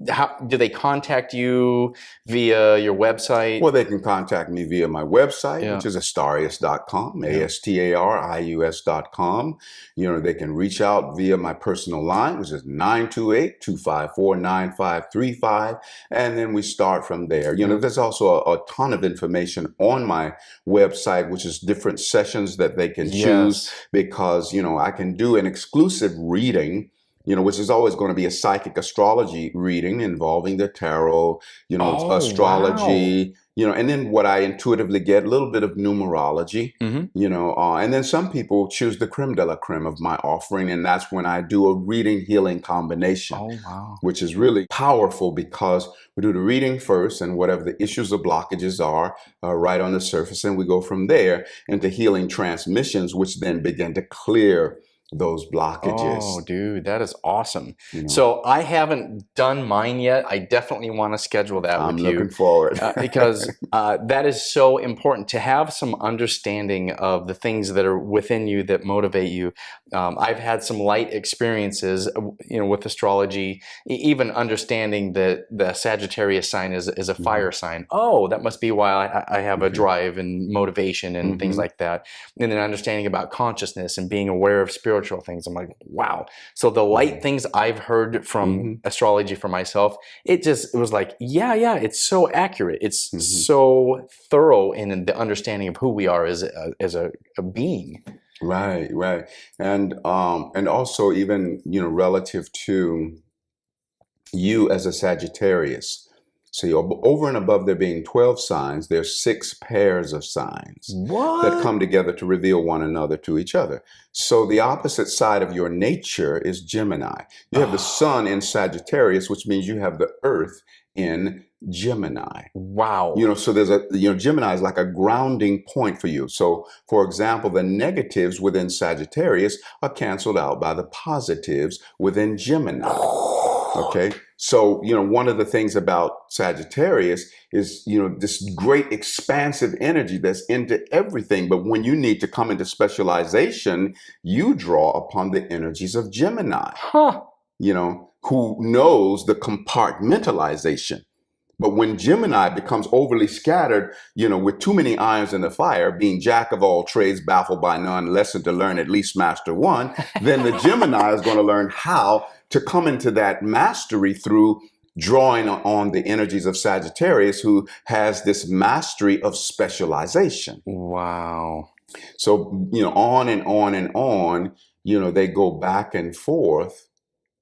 how do they contact you via your website? Well, they can contact me via my website, Yeah. which is astarius.com, Yeah. astarius.com. They can reach out via my personal line, which is 928-254-9535. And then we start from there. There's also a ton of information on my website, which is different sessions that they can choose, because, I can do an exclusive reading, which is always going to be a psychic astrology reading involving the tarot, astrology, and then what I intuitively get, a little bit of numerology, and then some people choose the creme de la creme of my offering. And that's when I do a reading healing combination, which is really powerful, because we do the reading first and whatever the issues or blockages are right on the surface. And we go from there into healing transmissions, which then begin to clear those blockages. Oh, dude, that is awesome. So I haven't done mine yet. I definitely want to schedule that with you. I'm looking forward. Because that is so important to have some understanding of the things that are within you that motivate you. I've had some light experiences, with astrology, even understanding that the Sagittarius sign is a fire sign. Oh, that must be why I have a drive and motivation and things like that. And then understanding about consciousness and being aware of spiritual things. I'm like, wow. So the light things I've heard from astrology for myself, it was like, yeah, it's so accurate. It's so thorough in the understanding of who we are as a being. Right. And also even, relative to you as a Sagittarius. So over and above there being 12 signs, there's 6 pairs of signs that come together to reveal one another to each other. So the opposite side of your nature is Gemini. You have the sun in Sagittarius, which means you have the earth in Gemini. Wow. So there's Gemini is like a grounding point for you. So for example, the negatives within Sagittarius are canceled out by the positives within Gemini. Okay. So, one of the things about Sagittarius is, this great expansive energy that's into everything. But when you need to come into specialization, you draw upon the energies of Gemini, who knows the compartmentalization. But when Gemini becomes overly scattered, with too many irons in the fire, being jack of all trades, baffled by none, lesson to learn, at least master one, then the Gemini is going to learn how to come into that mastery through drawing on the energies of Sagittarius, who has this mastery of specialization. Wow. So, on and on and on, they go back and forth,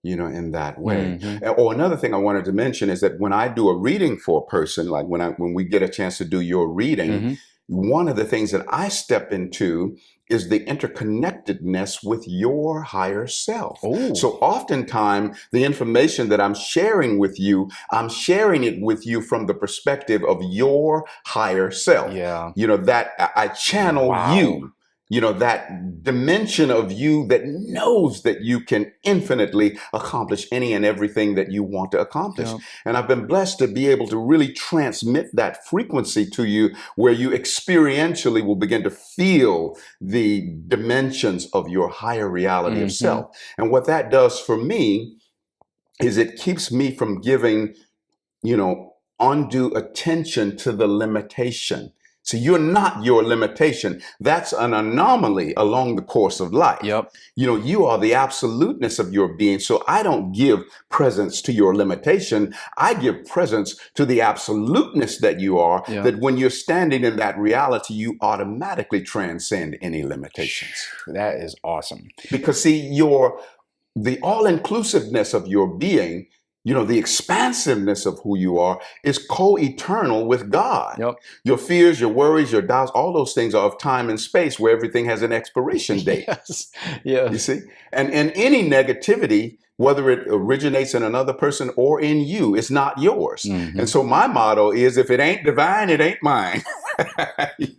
in that way. Or another thing I wanted to mention is that when I do a reading for a person, like when we get a chance to do your reading, one of the things that I step into is the interconnectedness with your higher self. So oftentimes the information that I'm sharing with you, I'm sharing it with you from the perspective of your higher self. Yeah. That I channel you. That dimension of you that knows that you can infinitely accomplish any and everything that you want to accomplish. And I've been blessed to be able to really transmit that frequency to you, where you experientially will begin to feel the dimensions of your higher reality of self. And what that does for me is it keeps me from giving, undue attention to the limitation. So you're not your limitation. That's an anomaly along the course of life. You are the absoluteness of your being. So I don't give presence to your limitation. I give presence to the absoluteness that you are, that when you're standing in that reality, you automatically transcend any limitations. That is awesome. Because see, the all-inclusiveness of your being the expansiveness of who you are is co-eternal with God. Yep. Your fears, your worries, your doubts, all those things are of time and space where everything has an expiration date. Yes. Yes. You see? And any negativity, whether it originates in another person or in you, it's not yours. Mhm. And so my motto is, if it ain't divine, it ain't mine.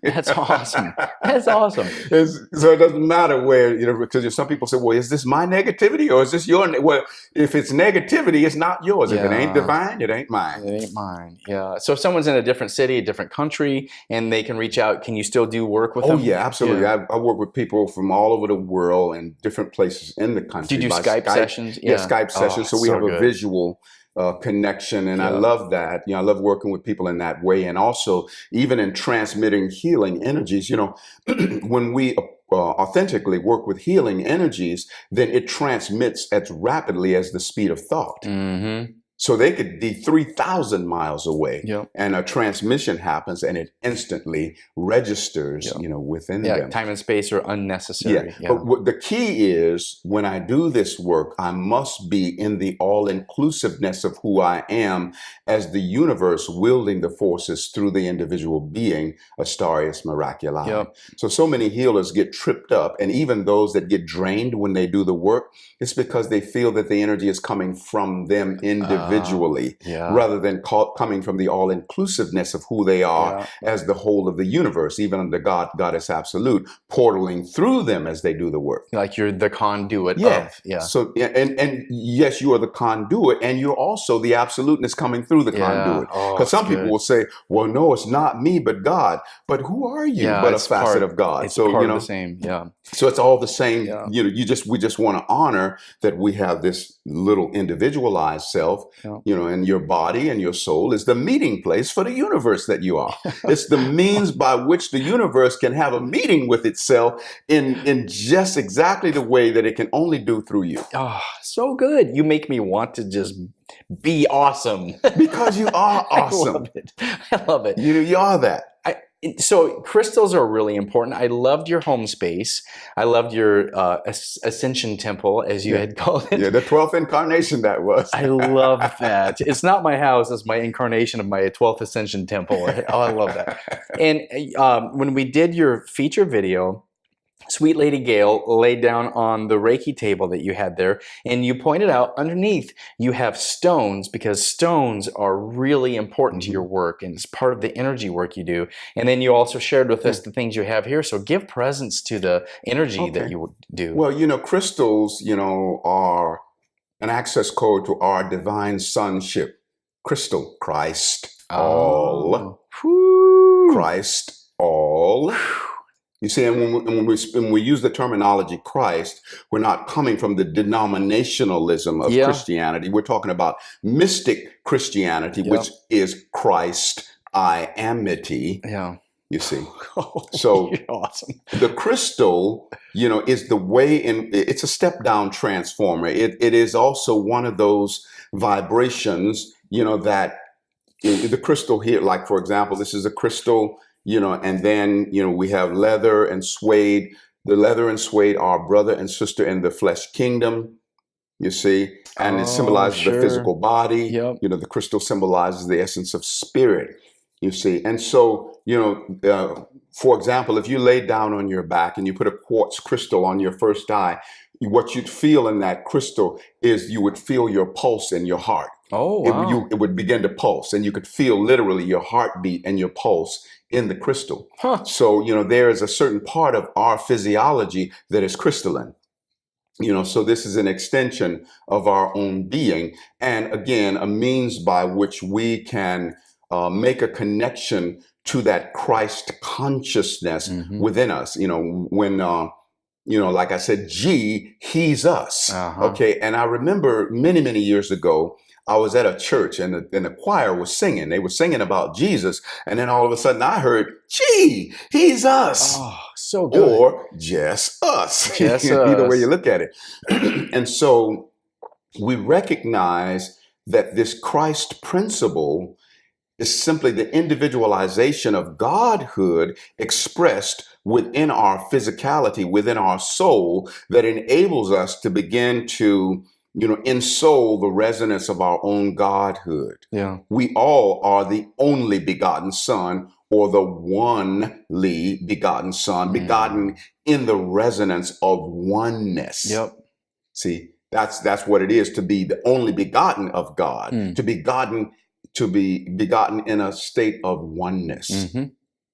That's awesome. That's awesome. So it doesn't matter where, because some people say, well, is this my negativity or is this your? Well, if it's negativity, it's not yours. If it ain't divine, it ain't mine. It ain't mine. Yeah. So if someone's in a different city, a different country, and they can reach out, can you still do work with them? Oh, yeah, absolutely. Yeah. I work with people from all over the world and different places in the country. Do you do by Skype sessions? Yeah, Skype sessions. So we have a good. visual connection, and I Yeah. love that. I love working with people in that way, and also even in transmitting healing energies. When we authentically work with healing energies, then it transmits as rapidly as the speed of thought. Mm-hmm. So they could be 3,000 miles away, Yep. and a transmission happens, and it instantly registers, within them. Time and space are unnecessary. Yeah. But the key is, when I do this work, I must be in the all-inclusiveness of who I am as the universe wielding the forces through the individual being, Astarius Miraculii. Yep. So many healers get tripped up, and even those that get drained when they do the work, it's because they feel that the energy is coming from them individually, rather than coming from the all-inclusiveness of who they are as the whole of the universe, even the God, Goddess Absolute, portaling through them as they do the work. Like you're the conduit of. Yeah. So, and yes, you are the conduit, and you're also the absoluteness coming through the conduit. Because some people will say, well, no, it's not me, but God. But who are you but a facet of God? It's part of the same. Yeah. So it's all the same. Yeah. We just want to honor that we have this little individualized self, and your body and your soul is the meeting place for the universe that you are. It's the means by which the universe can have a meeting with itself in just exactly the way that it can only do through you. Oh, so good. You make me want to just be awesome. Because you are awesome. I love it. I love it. You are that. So crystals are really important. I loved your home space. I loved your Ascension temple, as you had called it. Yeah, the 12th incarnation that was. I love that. It's not my house. It's my incarnation of my 12th Ascension temple. Oh, I love that. And when we did your feature video, Sweet Lady Gail laid down on the Reiki table that you had there, and you pointed out underneath you have stones, because stones are really important to your work, and it's part of the energy work you do. And then you also shared with us the things you have here. So give presence to the energy that you do. Well, crystals, are an access code to our divine sonship. Crystal, Christ, all. Christ, all. You see, and when we use the terminology Christ, we're not coming from the denominationalism of Christianity. We're talking about mystic Christianity, which is Christ, I amity. Yeah. You see. So you're awesome. The crystal, is the way it's a step down transformer. It is also one of those vibrations, that the crystal here, like, for example, this is a crystal. And then, we have leather and suede. The leather and suede are brother and sister in the flesh kingdom, you see, and it symbolizes the physical body. Yep. The crystal symbolizes the essence of spirit, you see. And so, for example, if you lay down on your back and you put a quartz crystal on your first eye, what you'd feel in that crystal is you would feel your pulse in your heart. Oh, wow. It would begin to pulse, and you could feel literally your heartbeat and your pulse in the crystal. So, there is a certain part of our physiology that is crystalline. So this is an extension of our own being. And again, a means by which we can make a connection to that Christ consciousness within us. When, like I said, he's us. Okay. And I remember many, many years ago, I was at a church and the choir was singing. They were singing about Jesus. And then all of a sudden I heard, he's us. Oh, so good. Or just us. Just Either us. way you look at it. And so we recognize that this Christ principle is simply the individualization of Godhood expressed within our physicality, within our soul, that enables us to begin to in soul, the resonance of our own godhood. Yeah. We all are the only begotten Son, or the onely begotten Son, begotten in the resonance of oneness. Yep. See, that's what it is to be the only begotten of God, to be begotten in a state of oneness. The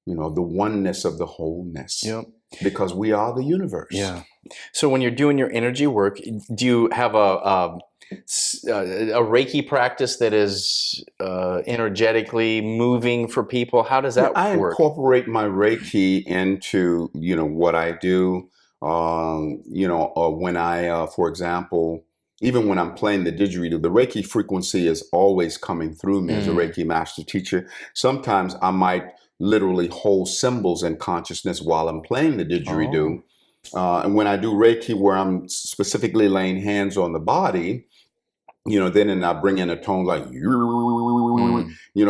oneness of the wholeness. Yep. Because we are the universe. Yeah. So when you're doing your energy work, do you have a Reiki practice that is energetically moving for people? How does that I work? incorporate my Reiki into, what I do. When I, for example, even when I'm playing the didgeridoo, the Reiki frequency is always coming through me as a Reiki master teacher. Sometimes I might literally hold symbols in consciousness while I'm playing the didgeridoo. And when I do Reiki, where I'm specifically laying hands on the body, then I bring in a tone like,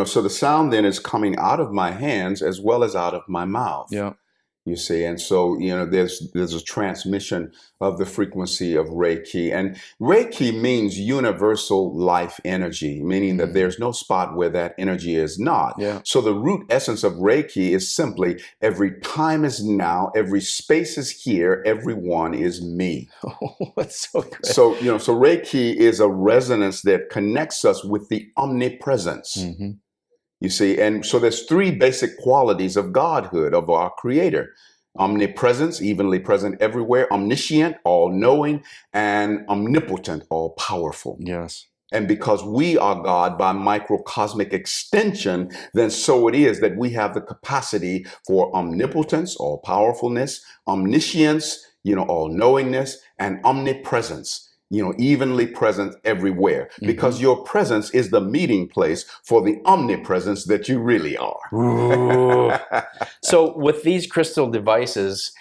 so the sound then is coming out of my hands as well as out of my mouth. Yeah. You see, and so there's a transmission of the frequency of Reiki, and Reiki means universal life energy, meaning that there's no spot where that energy is not. Yeah. So the root essence of Reiki is simply every time is now, every space is here, everyone is me. Oh, that's so good. So so Reiki is a resonance that connects us with the omnipresence. You see, and so there's three basic qualities of godhood, of our creator: omnipresence, evenly present everywhere; omniscient, all-knowing; and omnipotent, all-powerful. Yes. And because we are God by microcosmic extension, then so it is that we have the capacity for omnipotence, all-powerfulness; omniscience, all-knowingness; and omnipresence, evenly present everywhere, because your presence is the meeting place for the omnipresence that you really are. So with these crystal devices,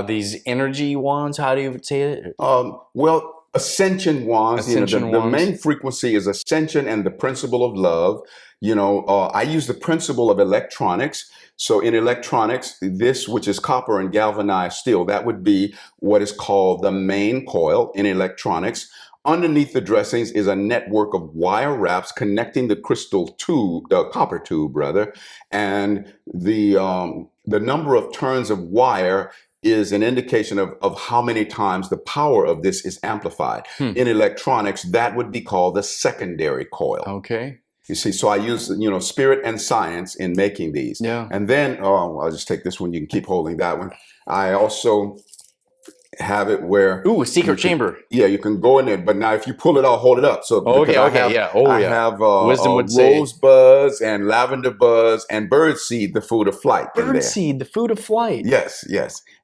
these energy wands, how do you say it? Well, Ascension wands. Ascension the wands. main frequency is Ascension and the principle of love. I use the principle of electronics. So in electronics, this, which is copper and galvanized steel, that would be what is called the main coil in electronics. Underneath the dressings is a network of wire wraps connecting the crystal tube, the copper tube rather, and the number of turns of wire is an indication of how many times the power of this is amplified. In electronics, that would be called the secondary coil. Okay. You see, so I use, spirit and science in making these. Yeah. And then, I'll just take this one. You can keep holding that one. I also have it where... Ooh, a secret chamber. Yeah, you can go in there. But now if you pull it out, hold it up. So I have Wisdom would say. rose buzz and lavender buzz and bird seed, the food of flight. Bird seed, the food of flight. Yes.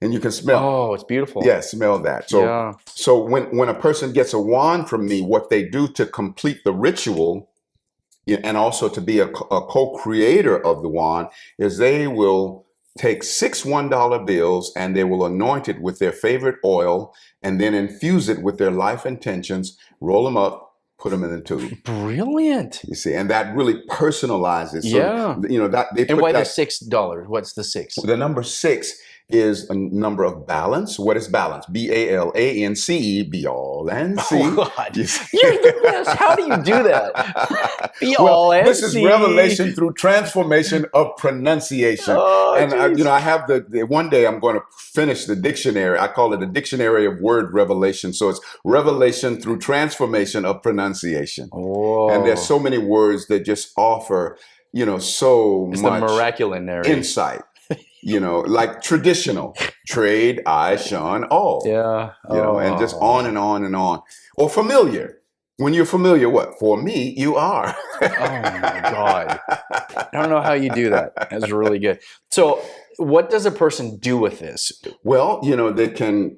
And you can smell. Oh, it's beautiful. Yeah, smell that. So when a person gets a wand from me, what they do to complete the ritual and also to be a co-creator of the wand is they will take 6 $1 bills and they will anoint it with their favorite oil and then infuse it with their life intentions, roll them up, put them in the tube. Brilliant. You see, and that really personalizes. So, yeah. That they and put why that, the $6? What's the 6? The number 6 is a number of balance. What is balance? BALANCE, be all and see. Oh, God. You're the best. How do you do that? Be all and this is see. revelation through transformation of pronunciation. Oh, and I have one day I'm going to finish the dictionary. I call it a dictionary of word revelation. So it's revelation through transformation of pronunciation. Whoa. And there's so many words that just offer, so it's much the miraculary insight. Like traditional, trade, I, shun, all. Yeah. And just on and on and on. Or familiar. When you're familiar, what? For me, you are. Oh my God. I don't know how you do that. That's really good. So what does a person do with this? Well, they can,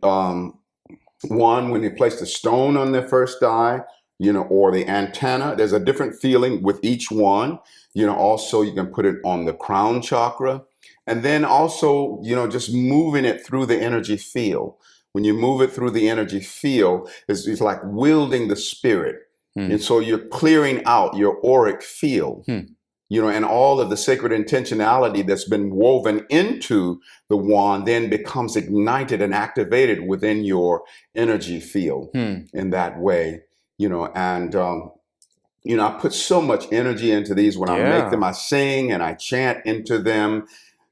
when they place the stone on their first eye, or the antenna, there's a different feeling with each one. Also you can put it on the crown chakra. And then also, just moving it through the energy field. When you move it through the energy field, it's like wielding the spirit. And so you're clearing out your auric field, and all of the sacred intentionality that's been woven into the wand then becomes ignited and activated within your energy field in that way. and I put so much energy into these. When I make them, I sing and I chant into them,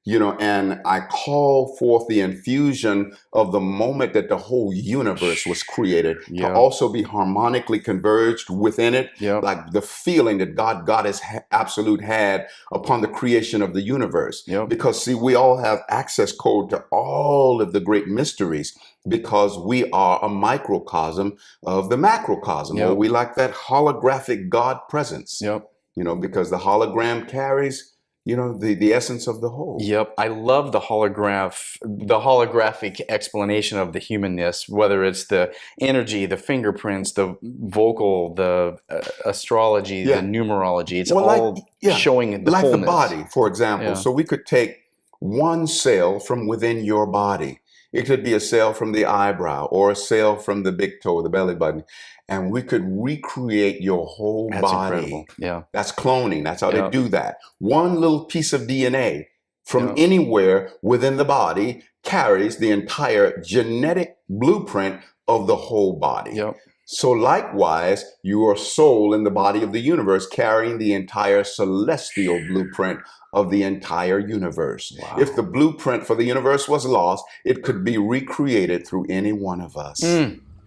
and I call forth the infusion of the moment that the whole universe was created to also be harmonically converged within it, like the feeling that God is absolute had upon the creation of the universe. Because see, we all have access code to all of the great mysteries because we are a microcosm of the macrocosm, or we like that holographic God presence, because the hologram carries the essence of the whole. I love the holographic explanation of the humanness, whether it's the energy, the fingerprints, the vocal, the astrology, the numerology. It's all showing the like fullness. The body, for example. So we could take one cell from within your body. It could be a cell from the eyebrow or a cell from the big toe, the belly button. And we could recreate your whole body. Incredible. That's cloning. That's how they do that. One little piece of DNA from anywhere within the body carries the entire genetic blueprint of the whole body. So likewise, your soul in the body of the universe carrying the entire celestial blueprint of the entire universe. If the blueprint for the universe was lost, it could be recreated through any one of us.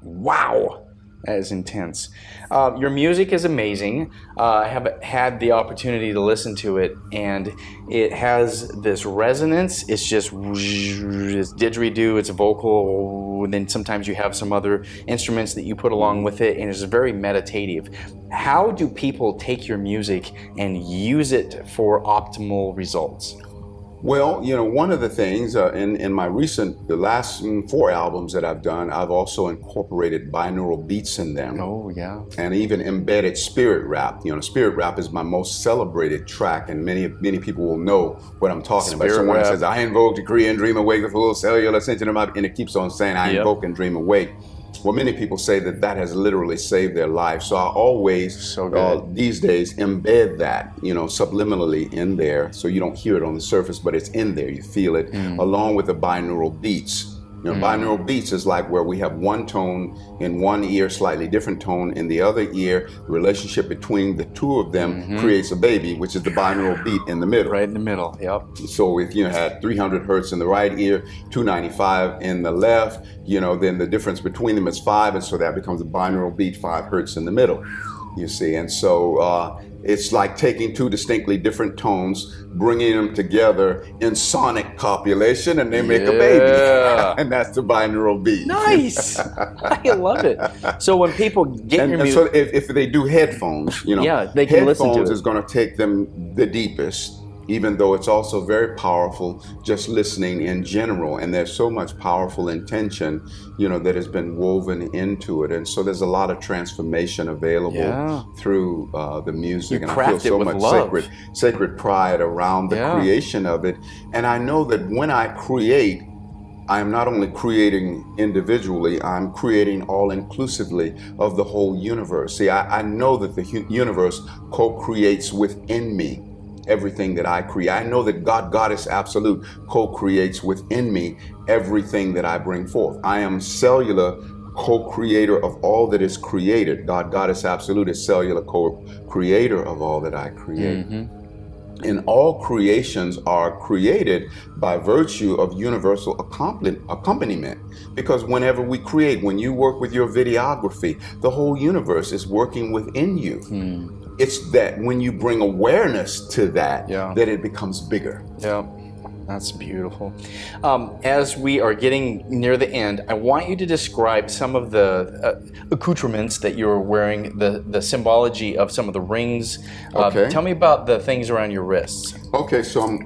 Wow. That is intense. Your music is amazing. I have had the opportunity to listen to it, and it has this resonance. It's just it's didgeridoo, it's vocal, and then sometimes you have some other instruments that you put along with it, and it's very meditative. How do people take your music and use it for optimal results? Well, one of the things in the last 4 albums that I've done, I've also incorporated binaural beats in them. And even embedded spirit rap. Spirit rap is my most celebrated track, and many people will know what I'm talking about. Someone says, I invoke, decree, and dream awake the full cellular ascension of my, and it keeps on saying, I invoke and dream awake. Well, many people say that has literally saved their life. So I always, these days, embed that, subliminally in there. So you don't hear it on the surface, but it's in there. You feel it, along with the binaural beats. Binaural beats is like where we have one tone in one ear, slightly different tone in the other ear. The relationship between the two of them creates a baby, which is the binaural beat in the middle. Right in the middle, So if you had 300 hertz in the right ear, 295 in the left, then the difference between them is 5, and so that becomes a binaural beat, 5 hertz in the middle. You see, and so it's like taking two distinctly different tones, bringing them together in sonic copulation, and they make a baby. And that's the binaural beat. Nice. I love it. So when people get your music... So if they do headphones, they can listen to it. Headphones is going to take them the deepest, even though it's also very powerful just listening in general. And there's so much powerful intention, that has been woven into it. And so there's a lot of transformation available through the music. And I feel so much sacred pride around the creation of it. And I know that when I create, I am not only creating individually, I'm creating all inclusively of the whole universe. See, I know that the universe co-creates within me everything that I create. I know that God, Goddess Absolute, co-creates within me everything that I bring forth. I am cellular co-creator of all that is created. God, Goddess Absolute is cellular co-creator of all that I create. And all creations are created by virtue of universal accompaniment. Because whenever we create, when you work with your videography, the whole universe is working within you. It's that when you bring awareness to that, that it becomes bigger. That's beautiful. As we are getting near the end, I want you to describe some of the accoutrements that you're wearing, the symbology of some of the rings. Tell me about the things around your wrists. Okay, so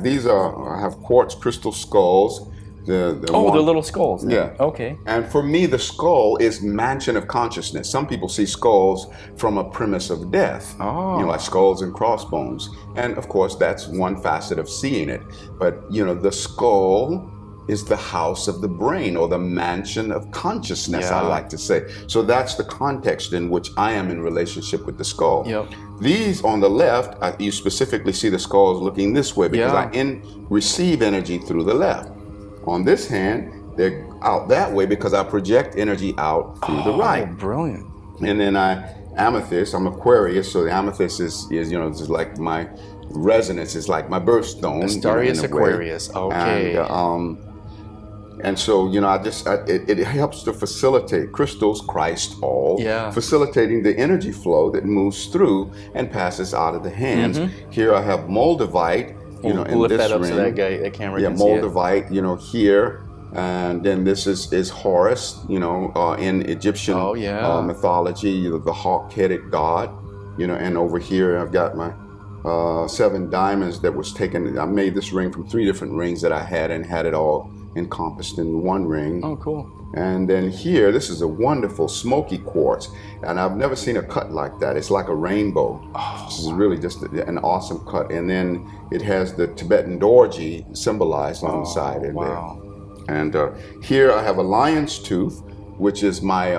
these I have quartz crystal skulls. The little skulls. Yeah. Okay. And for me, the skull is mansion of consciousness. Some people see skulls from a premise of death, like skulls and crossbones. And of course, that's one facet of seeing it. But, the skull is the house of the brain, or the mansion of consciousness, I like to say. So that's the context in which I am in relationship with the skull. These on the left, you specifically see the skulls looking this way because I receive energy through the left. On this hand, they're out that way because I project energy out through the right. Brilliant. And then amethyst, I'm Aquarius, so the amethyst is is like my resonance, is like my birthstone. Astarius in a way. Aquarius, okay. And so, it helps to facilitate crystals, Christ, all, facilitating the energy flow that moves through and passes out of the hands. Here I have moldavite, in lift this that up ring. so that camera can see it. Moldavite, here. And then this is Horus, in Egyptian mythology, the hawk-headed god, and over here I've got my 7 diamonds that was taken. I made this ring from 3 different rings that I had and had it all encompassed in one ring. Oh, cool. And then here, this is a wonderful smoky quartz, and I've never seen a cut like that. It's like a rainbow. This is really just an awesome cut. And then it has the Tibetan dorji symbolized on the side in there. And here I have a lion's tooth, which is my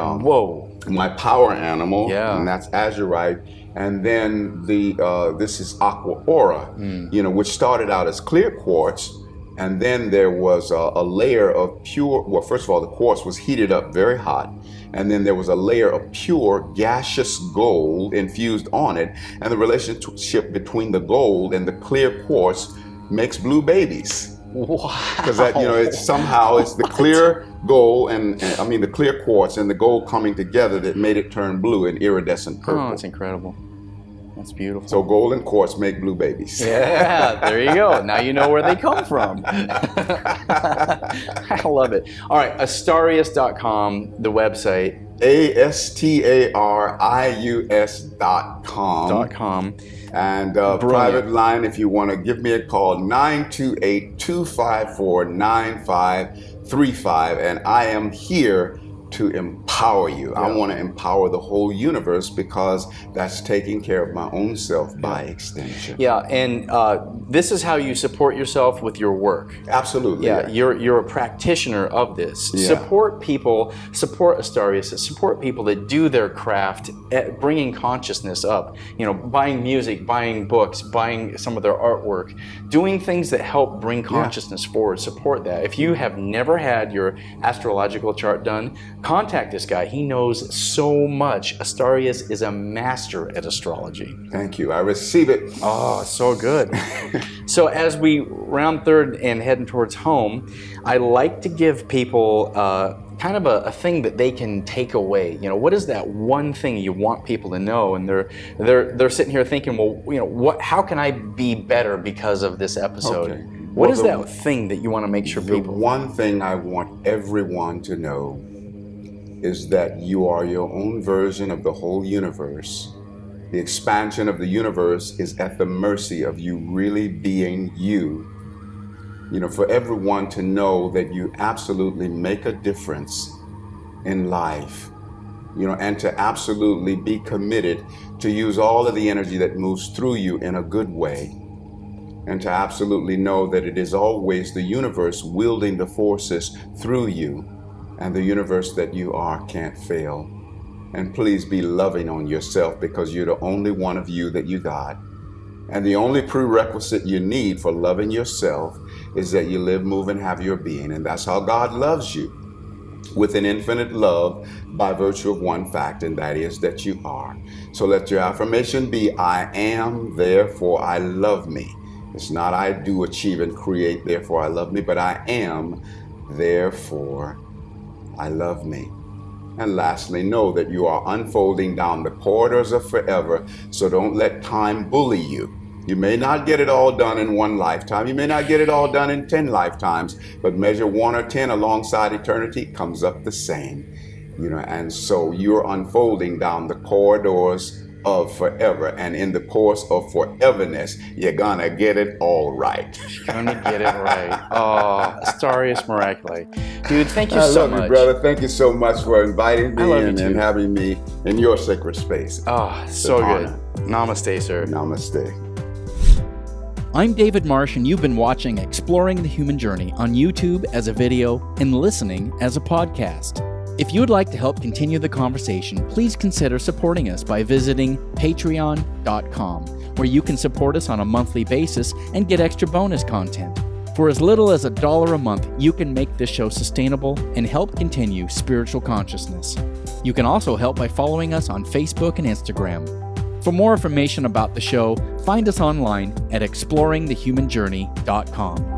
my power animal, and that's azurite. And then this is aqua aura, which started out as clear quartz, and then there was a layer of pure. Well, first of all, the quartz was heated up very hot, and then there was a layer of pure gaseous gold infused on it, and the relationship between the gold and the clear quartz makes blue babies. Wow! Because it's the clear gold and the clear quartz and the gold coming together that made it turn blue and iridescent purple. Oh, it's incredible. That's beautiful. So gold and quartz make blue babies. Yeah, there you go. Now you know where they come from. I love it. All right, Astarius.com, the website. Astarius.com. And private line, if you want to give me a call, 928-254-9535. And I am here to empower you. I want to empower the whole universe because that's taking care of my own self by extension. Yeah, and this is how you support yourself with your work. Absolutely. Yeah, you're a practitioner of this. Yeah. Support people, support Astarius, support people that do their craft at bringing consciousness up. Buying music, buying books, buying some of their artwork, doing things that help bring consciousness forward. Support that. If you have never had your astrological chart done, contact this guy. He knows so much. Astarius is a master at astrology. Thank you. I receive it. Oh, so good. So as we round third and heading towards home, I like to give people kind of a thing that they can take away. What is that one thing you want people to know? And they're sitting here thinking, well, how can I be better because of this episode? Okay. What is that thing that you want to make sure people? The one thing I want everyone to know is that you are your own version of the whole universe. The expansion of the universe is at the mercy of you really being you. For everyone to know that you absolutely make a difference in life, and to absolutely be committed to use all of the energy that moves through you in a good way, and to absolutely know that it is always the universe wielding the forces through you. And the universe that you are can't fail. And please be loving on yourself because you're the only one of you that you got. And the only prerequisite you need for loving yourself is that you live, move, and have your being. And that's how God loves you, with an infinite love by virtue of one fact, and that is that you are. So let your affirmation be, I am, therefore I love me. It's not I do, achieve, and create, therefore I love me, but I am, therefore I love me. And lastly, know that you are unfolding down the corridors of forever, so don't let time bully you. You may not get it all done in one lifetime. You may not get it all done in 10 lifetimes, but measure 1 or 10 alongside eternity comes up the same. And so you're unfolding down the corridors of forever, and in the course of foreverness, you're gonna get it all right. You're gonna get it right. Oh, Astarius Miraculii. Dude, thank you so much. I love you, brother. Thank you so much for inviting me and having me in your sacred space. Oh, so good. Namaste, sir. Namaste. I'm David Marsh, and you've been watching Exploring the Human Journey on YouTube as a video and listening as a podcast. If you would like to help continue the conversation, please consider supporting us by visiting patreon.com, where you can support us on a monthly basis and get extra bonus content. For as little as $1 a month, you can make this show sustainable and help continue spiritual consciousness. You can also help by following us on Facebook and Instagram. For more information about the show, find us online at exploringthehumanjourney.com.